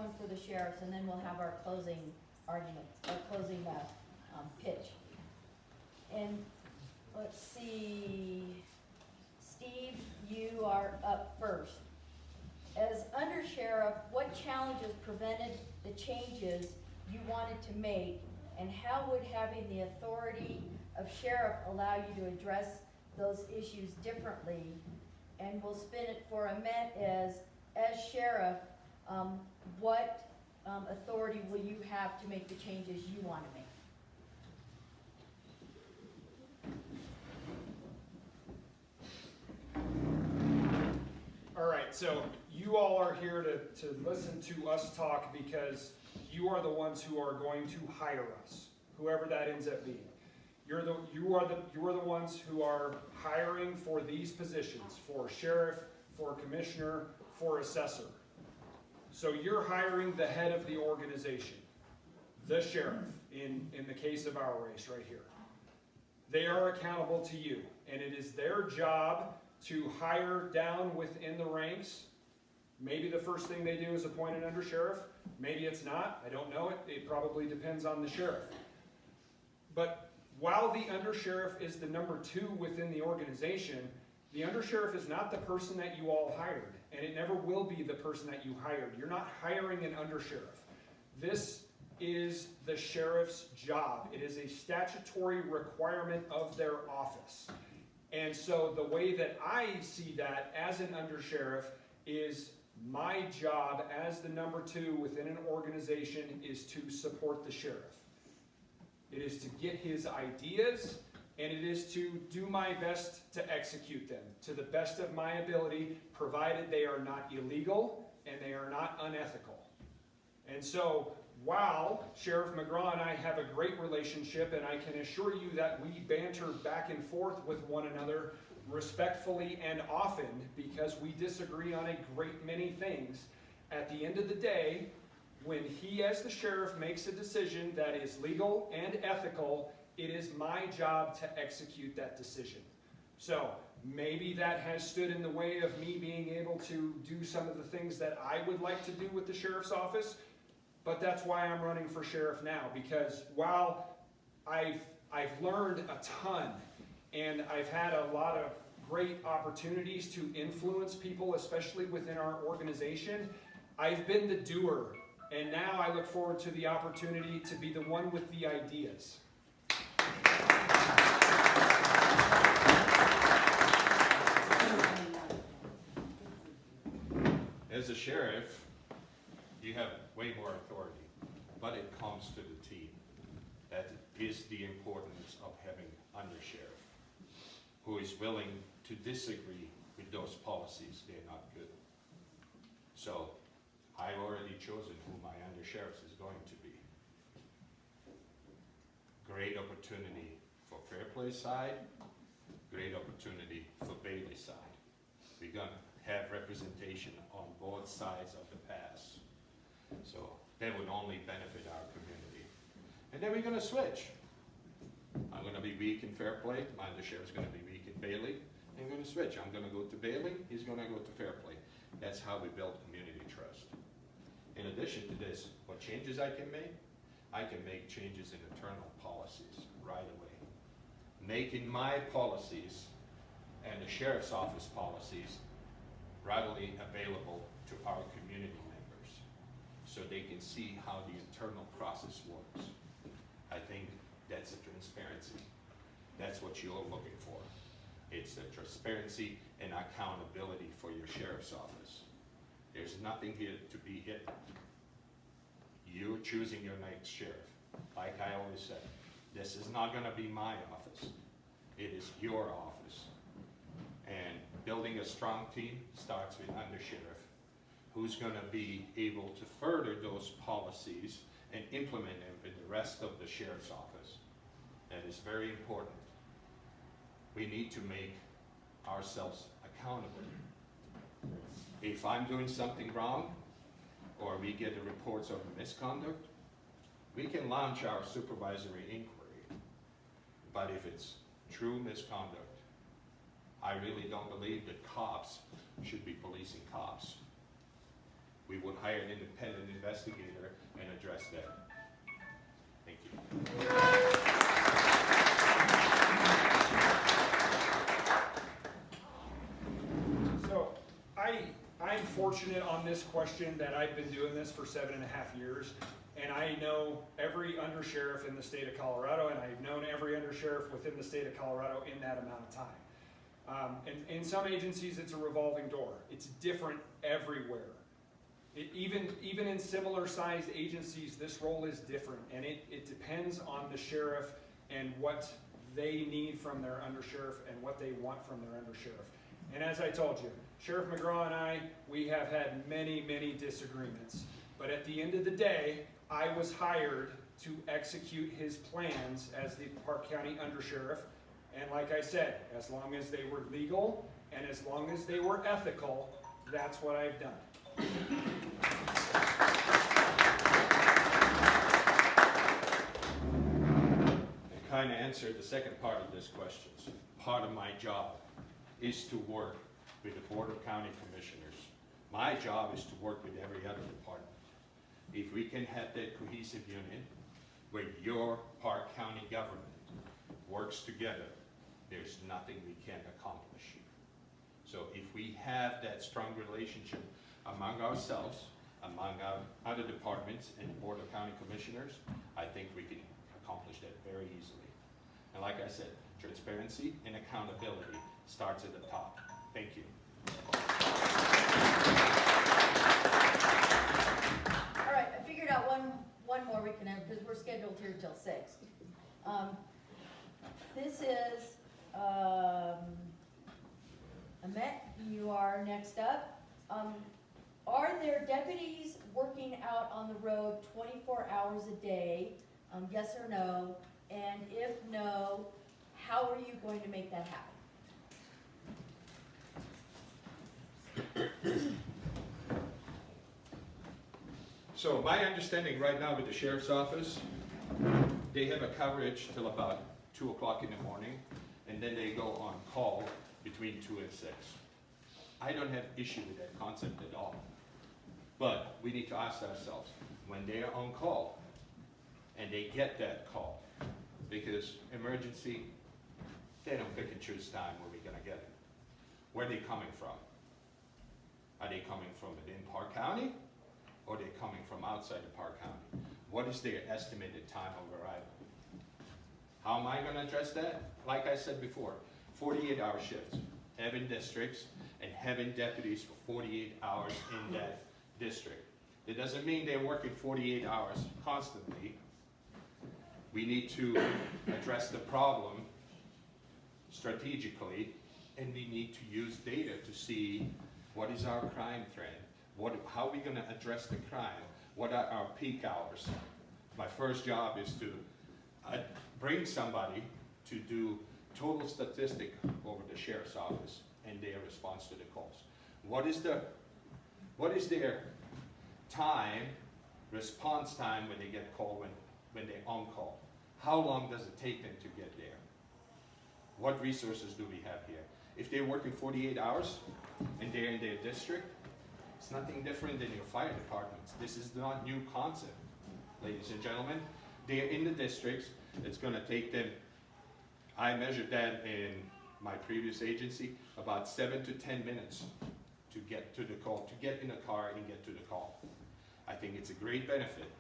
A: one for the sheriffs, and then we'll have our closing argument, our closing, pitch. And, let's see, Steve, you are up first. As undersheriff, what challenges prevented the changes you wanted to make, and how would having the authority of sheriff allow you to address those issues differently? And we'll spin it for Ahmet as sheriff, what authority will you have to make the changes you want to make?
G: All right, so you all are here to listen to us talk because you are the ones who are going to hire us, whoever that ends up being. You are the ones who are hiring for these positions, for sheriff, for commissioner, for assessor. So you're hiring the head of the organization, the sheriff, in the case of our race right here. They are accountable to you, and it is their job to hire down within the ranks. Maybe the first thing they do is appoint an undersheriff. Maybe it's not. I don't know it. It probably depends on the sheriff. But while the undersheriff is the number 2 within the organization, the undersheriff is not the person that you all hired, and it never will be the person that you hired. You're not hiring an undersheriff. This is the sheriff's job. It is a statutory requirement of their office. And so the way that I see that as an undersheriff is my job as the number 2 within an organization is to support the sheriff. It is to get his ideas, and it is to do my best to execute them to the best of my ability, provided they are not illegal and they are not unethical. And so while Sheriff McGraw and I have a great relationship, and I can assure you that we banter back and forth with one another respectfully and often because we disagree on a great many things, at the end of the day, when he as the sheriff makes a decision that is legal and ethical, it is my job to execute that decision. So maybe that has stood in the way of me being able to do some of the things that I would like to do with the sheriff's office, but that's why I'm running for sheriff now, because while I've learned a ton and I've had a lot of great opportunities to influence people, especially within our organization, I've been the doer. And now I look forward to the opportunity to be the one with the ideas.
F: As a sheriff, you have way more authority, but it comes to the team. That is the importance of having undersheriff, who is willing to disagree with those policies. They're not good. So I've already chosen who my undersheriff is going to be. Great opportunity for Fair Play side, great opportunity for Bailey side. We're gonna have representation on both sides of the pass. So that would only benefit our community. And then we're gonna switch. I'm gonna be weak in Fair Play, my undersheriff's gonna be weak in Bailey. I'm gonna switch. I'm gonna go to Bailey, he's gonna go to Fair Play. That's how we build community trust. In addition to this, what changes I can make changes in internal policies right away. Making my policies and the sheriff's office policies readily available to our community members so they can see how the internal process works. I think that's a transparency. That's what you're looking for. It's a transparency and accountability for your sheriff's office. There's nothing here to be hidden. You're choosing your next sheriff. Like I always said, this is not gonna be my office. It is your office. And building a strong team starts with undersheriff, who's gonna be able to further those policies and implement them with the rest of the sheriff's office. That is very important. We need to make ourselves accountable. If I'm doing something wrong, or we get the reports of misconduct, we can launch our supervisory inquiry. But if it's true misconduct, I really don't believe that cops should be policing cops. we would hire an independent investigator and address that. Thank you.
G: So, I'm fortunate on this question that I've been doing this for 7.5 years, and I know every undersheriff in the state of Colorado, and I've known every undersheriff within the state of Colorado in that amount of time. In some agencies, it's a revolving door. It's different everywhere. Even in similar sized agencies, this role is different, and it depends on the sheriff and what they need from their undersheriff and what they want from their undersheriff. And as I told you, Sheriff McGraw and I, we have had many, many disagreements. But at the end of the day, I was hired to execute his plans as the Park County Undersheriff. And like I said, as long as they were legal and as long as they were ethical, that's what I've done.
F: I kind of answered the second part of this question. Part of my job is to work with the Board of County Commissioners. My job is to work with every other department. If we can have that cohesive union where your Park County government works together, there's nothing we can't accomplish. So if we have that strong relationship among ourselves, among our other departments and the Board of County Commissioners, I think we can accomplish that very easily. And like I said, transparency and accountability starts at the top. Thank you.
A: All right, I figured out one more we can have, because we're scheduled here till 6. This is, Ahmet, you are next up. Are there deputies working out on the road 24 hours a day? Yes or no? And if no, how are you going to make that happen?
F: So my understanding right now with the Sheriff's Office, they have a coverage till about 2 o'clock in the morning, and then they go on call between 2 and 6. I don't have issue with that concept at all. But we need to ask ourselves, when they are on call, and they get that call, because emergency, they don't pick and choose time where we're gonna get it. Where are they coming from? Are they coming from within Park County, or are they coming from outside of Park County? What is their estimated time of arrival? How am I gonna address that? Like I said before, 48-hour shifts, having districts and having deputies for 48 hours in that district. It doesn't mean they're working 48 hours constantly. We need to address the problem strategically, and we need to use data to see what is our crime trend, how are we gonna address the crime, what are our peak hours. My first job is to bring somebody to do total statistic over the Sheriff's Office and their response to the calls. What is their time, response time when they get called, when they're on call? How long does it take them to get there? What resources do we have here? If they're working 48 hours and they're in their district, it's nothing different than your fire departments. This is not new concept, ladies and gentlemen. They're in the districts. It's gonna take them, I measured that in my previous agency, about 7 to 10 minutes to get to the call, to get in a car and get to the call. I think it's a great benefit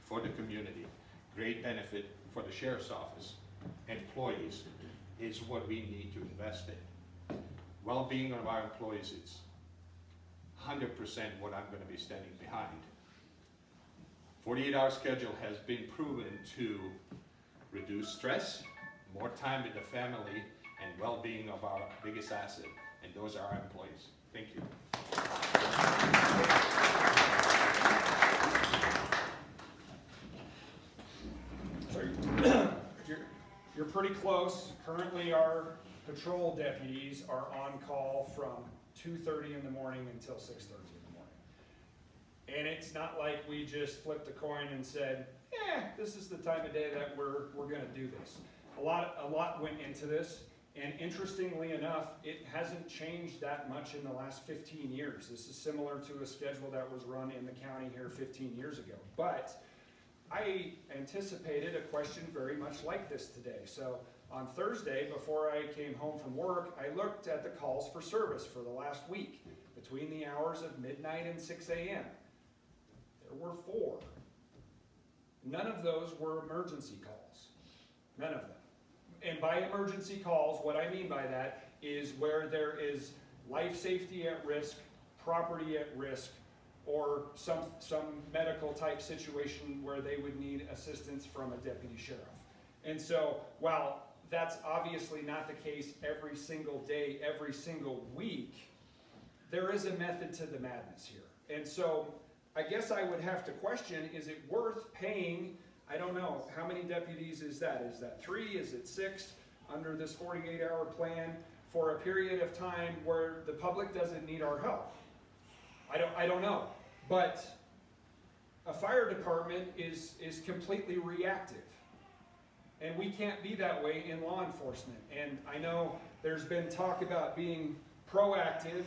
F: for the community, great benefit for the Sheriff's Office. Employees is what we need to invest in. Well-being of our employees is 100% what I'm going to be standing behind. 48-hour schedule has been proven to reduce stress, more time with the family, and well-being of our biggest asset, and those are our employees. Thank you.
G: So you're pretty close. Currently, our patrol deputies are on call from 2:30 in the morning until 6:30 in the morning. And it's not like we just flipped a coin and said, this is the time of day that we're gonna do this. A lot went into this. And interestingly enough, it hasn't changed that much in the last 15 years. This is similar to a schedule that was run in the county here 15 years ago. But I anticipated a question very much like this today. So on Thursday, before I came home from work, I looked at the calls for service for the last week between the hours of midnight and 6 a.m. There were 4. None of those were emergency calls. None of them. And by emergency calls, what I mean by that is where there is life safety at risk, property at risk, or some medical type situation where they would need assistance from a deputy sheriff. And so, while that's obviously not the case every single day, every single week, there is a method to the madness here. And so, I guess I would have to question, is it worth paying, I don't know, how many deputies is that? Is that 3? Is it 6 under this 48-hour plan for a period of time where the public doesn't need our help? I don't know. But a fire department is completely reactive. And we can't be that way in law enforcement. And I know there's been talk about being proactive,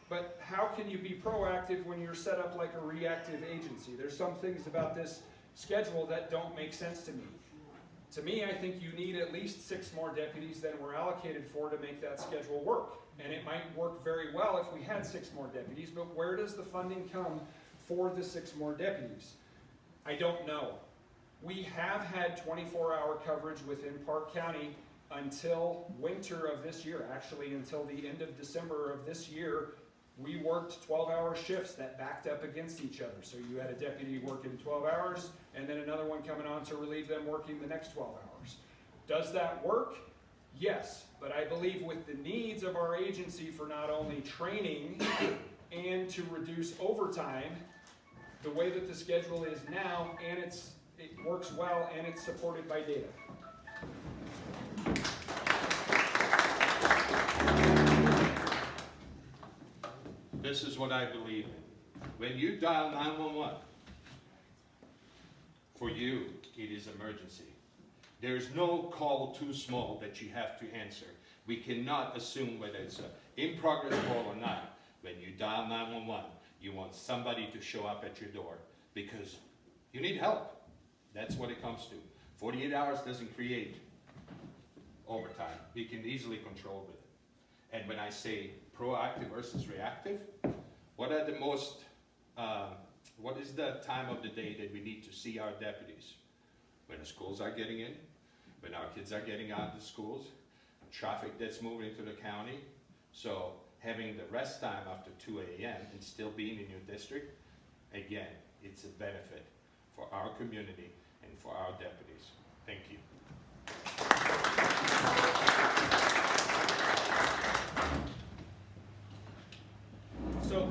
G: but how can you be proactive when you're set up like a reactive agency? There's some things about this schedule that don't make sense to me. To me, I think you need at least 6 more deputies than we're allocated for to make that schedule work. And it might work very well if we had 6 more deputies, but where does the funding come for the 6 more deputies? I don't know. We have had 24-hour coverage within Park County until winter of this year. Actually, until the end of December of this year, we worked 12-hour shifts that backed up against each other. So you had a deputy working 12 hours and then another one coming on to relieve them working the next 12 hours. Does that work? Yes, but I believe with the needs of our agency for not only training and to reduce overtime, the way that the schedule is now, and it works well and it's supported by data.
F: This is what I believe in. When you dial 911, for you, it is emergency. There is no call too small that you have to answer. We cannot assume whether it's an in-progress call or not. When you dial 911, you want somebody to show up at your door because you need help. That's what it comes to. 48 hours doesn't create overtime. We can easily control it. And when I say proactive versus reactive, what are the most, what is the time of the day that we need to see our deputies? When the schools are getting in, when our kids are getting out of the schools, traffic that's moving to the county. So having the rest time after 2 a.m. and still being in your district, again, it's a benefit for our community and for our deputies. Thank you.
G: So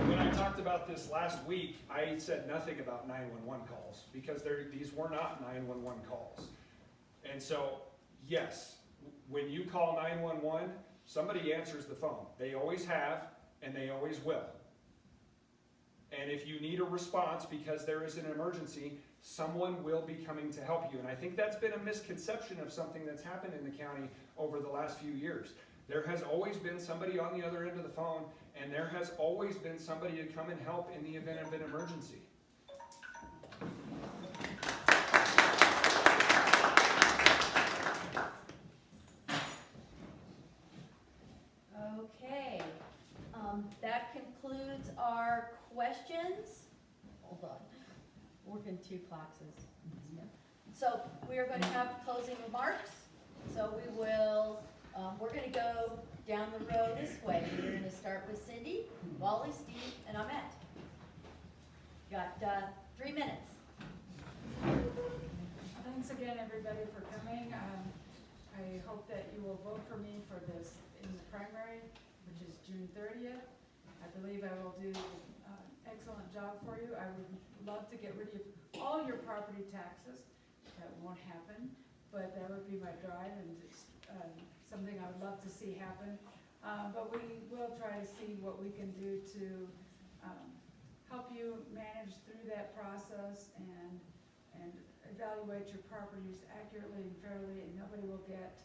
G: when I talked about this last week, I said nothing about 911 calls because these were not 911 calls. And so, yes, when you call 911, somebody answers the phone. They always have, and they always will. And if you need a response because there is an emergency, someone will be coming to help you. And I think that's been a misconception of something that's happened in the county over the last few years. There has always been somebody on the other end of the phone, and there has always been somebody to come and help in the event of an emergency.
A: Okay, that concludes our questions. Hold on, working 2 clocks is. So we are going to have closing remarks. So we will, we're going to go down the road this way. We're going to start with Cindy, Wally, Steve, and Ahmet. Got 3 minutes.
I: Thanks again, everybody, for coming. I hope that you will vote for me for this in the primary, which is June 30th. I believe I will do an excellent job for you. I would love to get rid of all your property taxes. That won't happen, but that would be my drive and something I would love to see happen. But we will try to see what we can do to help you manage through that process and evaluate your properties accurately and fairly, and nobody will get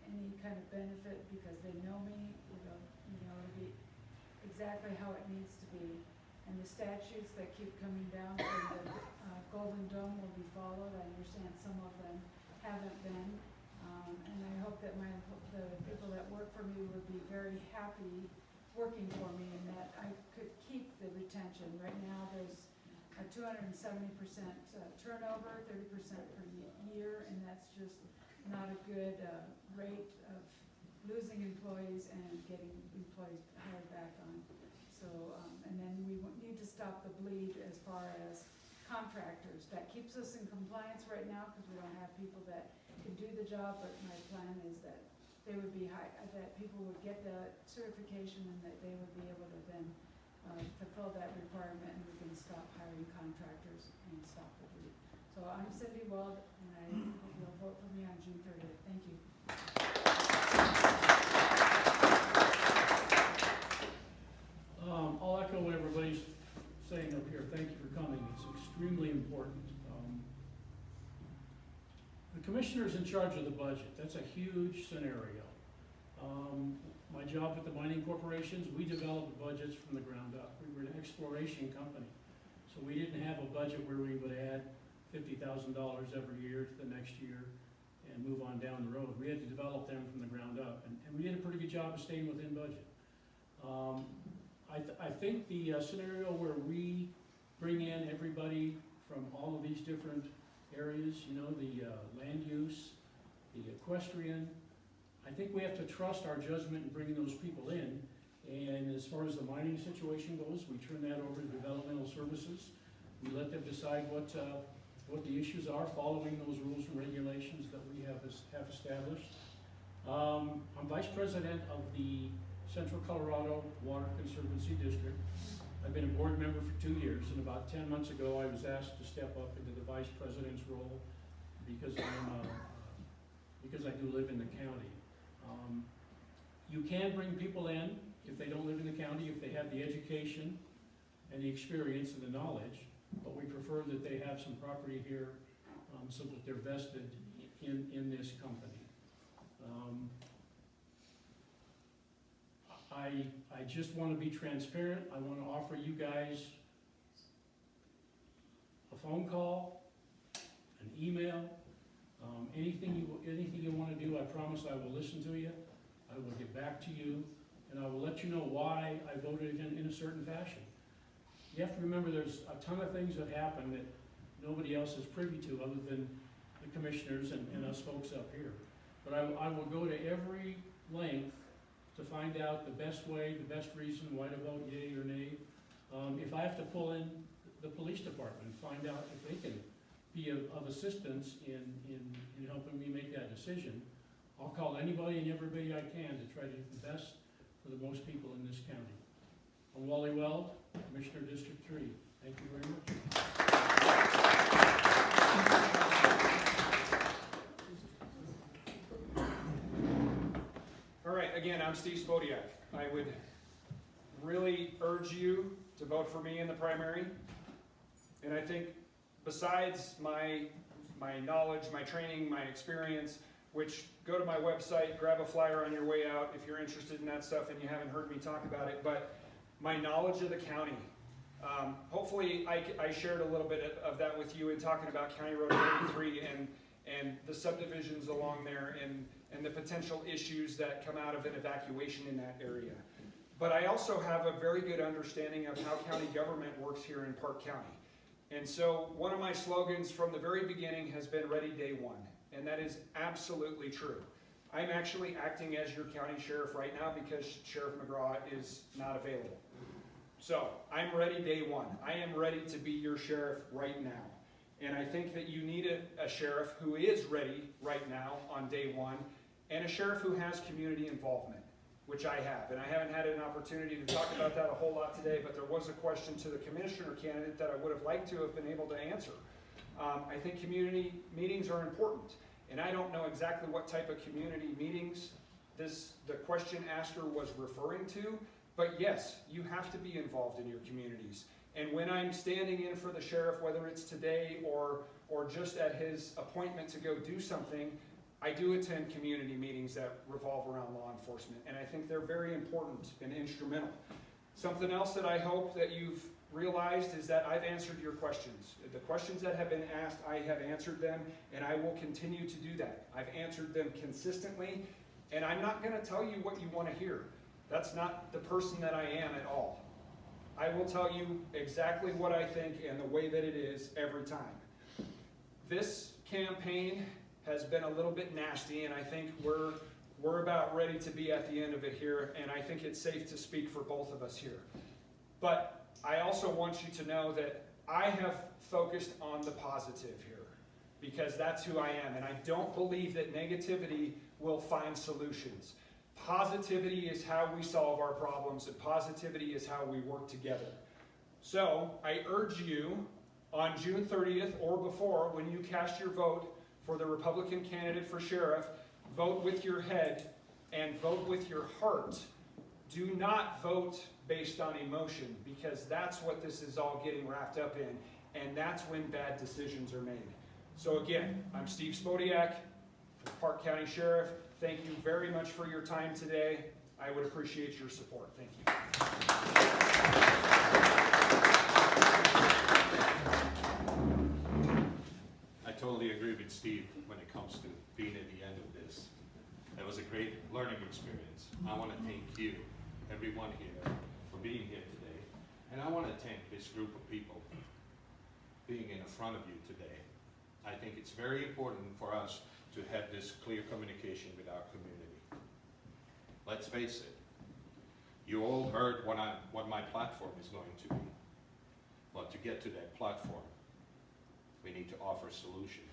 I: any kind of benefit because they know me, it'll be exactly how it needs to be. And the statutes that keep coming down from the Golden Dome will be followed. I understand some of them haven't been. And I hope that the people that work for me would be very happy working for me and that I could keep the retention. Right now, there's a 270% turnover, 30% per year, and that's just not a good rate of losing employees and getting employees hired back on. So, and then we need to stop the bleed as far as contractors. That keeps us in compliance right now because we don't have people that can do the job, but my plan is that they would be that people would get the certification and that they would be able to then fulfill that requirement, and we can stop hiring contractors and stop the bleed. So I'm Cindy Weld, and I hope you'll vote for me on June 30th. Thank you.
H: I'll echo what everybody's saying up here. Thank you for coming. It's extremely important. The commissioner's in charge of the budget. That's a huge scenario. My job with the mining corporations, we developed budgets from the ground up. We were an exploration company. So we didn't have a budget where we would add $50,000 every year to the next year and move on down the road. We had to develop them from the ground up. And we did a pretty good job of staying within budget. I think the scenario where we bring in everybody from all of these different areas, the land use, the equestrian, I think we have to trust our judgment in bringing those people in. And as far as the mining situation goes, we turn that over to developmental services. We let them decide what the issues are, following those rules and regulations that we have established. I'm vice president of the Central Colorado Water Conservancy District. I've been a board member for 2 years, and about 10 months ago I was asked to step up into the vice president's role because I do live in the county. You can bring people in if they don't live in the county, if they have the education and the experience and the knowledge, but we prefer that they have some property here so that they're vested in this company. I just want to be transparent. I want to offer you guys a phone call, an email, anything you want to do. I promise I will listen to you. I will get back to you, and I will let you know why I voted in a certain fashion. You have to remember there's a ton of things that happen that nobody else is privy to other than the commissioners and us folks up here. But I will go to every length to find out the best way, the best reason why to vote yea or nay. If I have to pull in the police department, find out if they can be of assistance in helping me make that decision, I'll call anybody and everybody I can to try to do the best for the most people in this county. I'm Wally Weld, Commissioner District 3. Thank you very much.
G: All right, again, I'm Steve Spodiak. I would really urge you to vote for me in the primary. And I think besides my knowledge, my training, my experience, which go to my website, grab a flyer on your way out if you're interested in that stuff and you haven't heard me talk about it, but my knowledge of the county. Hopefully I shared a little bit of that with you in talking about County Road 33 and the subdivisions along there and the potential issues that come out of an evacuation in that area. But I also have a very good understanding of how county government works here in Park County. And so one of my slogans from the very beginning has been ready day one, and that is absolutely true. I'm actually acting as your county sheriff right now because Sheriff McGraw is not available. So I'm ready day one. I am ready to be your sheriff right now. And I think that you need a sheriff who is ready right now on day one, and a sheriff who has community involvement, which I have. And I haven't had an opportunity to talk about that a whole lot today, but there was a question to the commissioner candidate that I would have liked to have been able to answer. I think community meetings are important, and I don't know exactly what type of community meetings the question asker was referring to, but yes, you have to be involved in your communities. And when I'm standing in for the sheriff, whether it's today or just at his appointment to go do something, I do attend community meetings that revolve around law enforcement, and I think they're very important and instrumental. Something else that I hope that you've realized is that I've answered your questions. The questions that have been asked, I have answered them, and I will continue to do that. I've answered them consistently, and I'm not going to tell you what you want to hear. That's not the person that I am at all. I will tell you exactly what I think and the way that it is every time. This campaign has been a little bit nasty, and I think we're about ready to be at the end of it here, and I think it's safe to speak for both of us here. But I also want you to know that I have focused on the positive here, because that's who I am, and I don't believe that negativity will find solutions. Positivity is how we solve our problems, and positivity is how we work together. So I urge you on June 30th or before, when you cast your vote for the Republican candidate for sheriff, vote with your head and vote with your heart. Do not vote based on emotion, because that's what this is all getting wrapped up in, and that's when bad decisions are made. So again, I'm Steve Spodiak, Park County Sheriff. Thank you very much for your time today. I would appreciate your support. Thank you.
F: I totally agree with Steve when it comes to being at the end of this. It was a great learning experience. I want to thank you, everyone here, for being here today. And I want to thank this group of people being in front of you today. I think it's very important for us to have this clear communication with our community. Let's face it, you all heard what my platform is going to be. But to get to that platform, we need to offer solutions.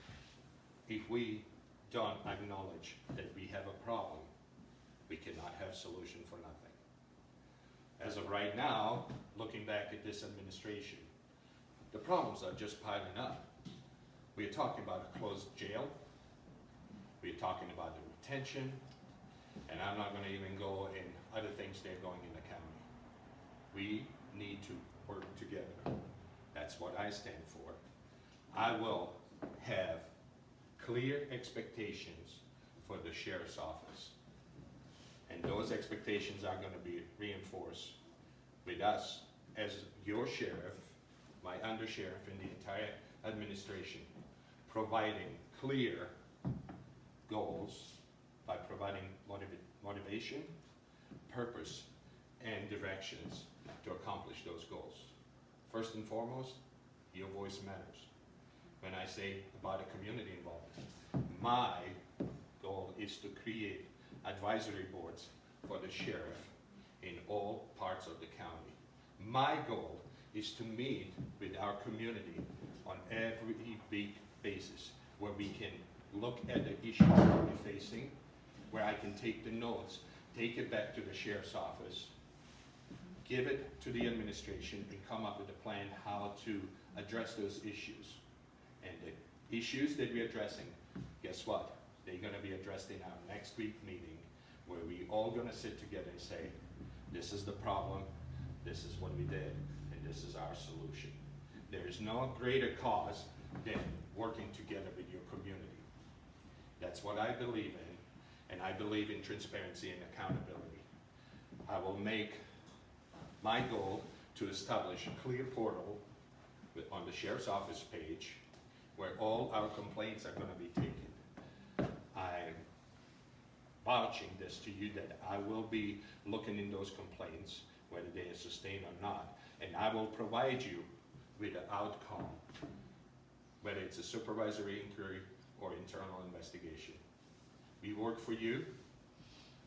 F: If we don't acknowledge that we have a problem, we cannot have solution for nothing. As of right now, looking back at this administration, the problems are just piling up. We are talking about a closed jail. We are talking about the retention, and I'm not going to even go in other things that are going in the county. We need to work together. That's what I stand for. I will have clear expectations for the sheriff's office, and those expectations are going to be reinforced with us as your sheriff, my undersheriff, and the entire administration, providing clear goals by providing motivation, purpose, and directions to accomplish those goals. First and foremost, your voice matters. When I say about a community involvement, my goal is to create advisory boards for the sheriff in all parts of the county. My goal is to meet with our community on every week basis, where we can look at the issues that we're facing, where I can take the notes, take it back to the sheriff's office, give it to the administration, and come up with a plan how to address those issues. And the issues that we're addressing, guess what? They're going to be addressed in our next week meeting, where we all going to sit together and say, this is the problem, this is what we did, and this is our solution. There is no greater cause than working together with your community. That's what I believe in, and I believe in transparency and accountability. I will make my goal to establish a clear portal on the sheriff's office page where all our complaints are going to be taken. I'm vouching this to you that I will be looking in those complaints, whether they are sustained or not, and I will provide you with an outcome, whether it's a supervisory inquiry or internal investigation. We work for you,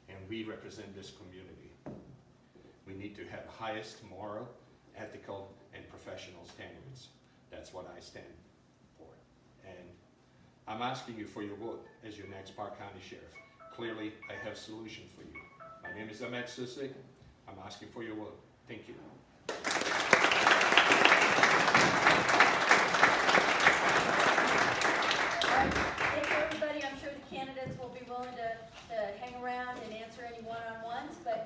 F: and we represent this community. We need to have highest moral, ethical, and professional standards. That's what I stand for. And I'm asking you for your vote as your next Park County Sheriff. Clearly, I have a solution for you. My name is Ahmed Susik. I'm asking for your vote. Thank you.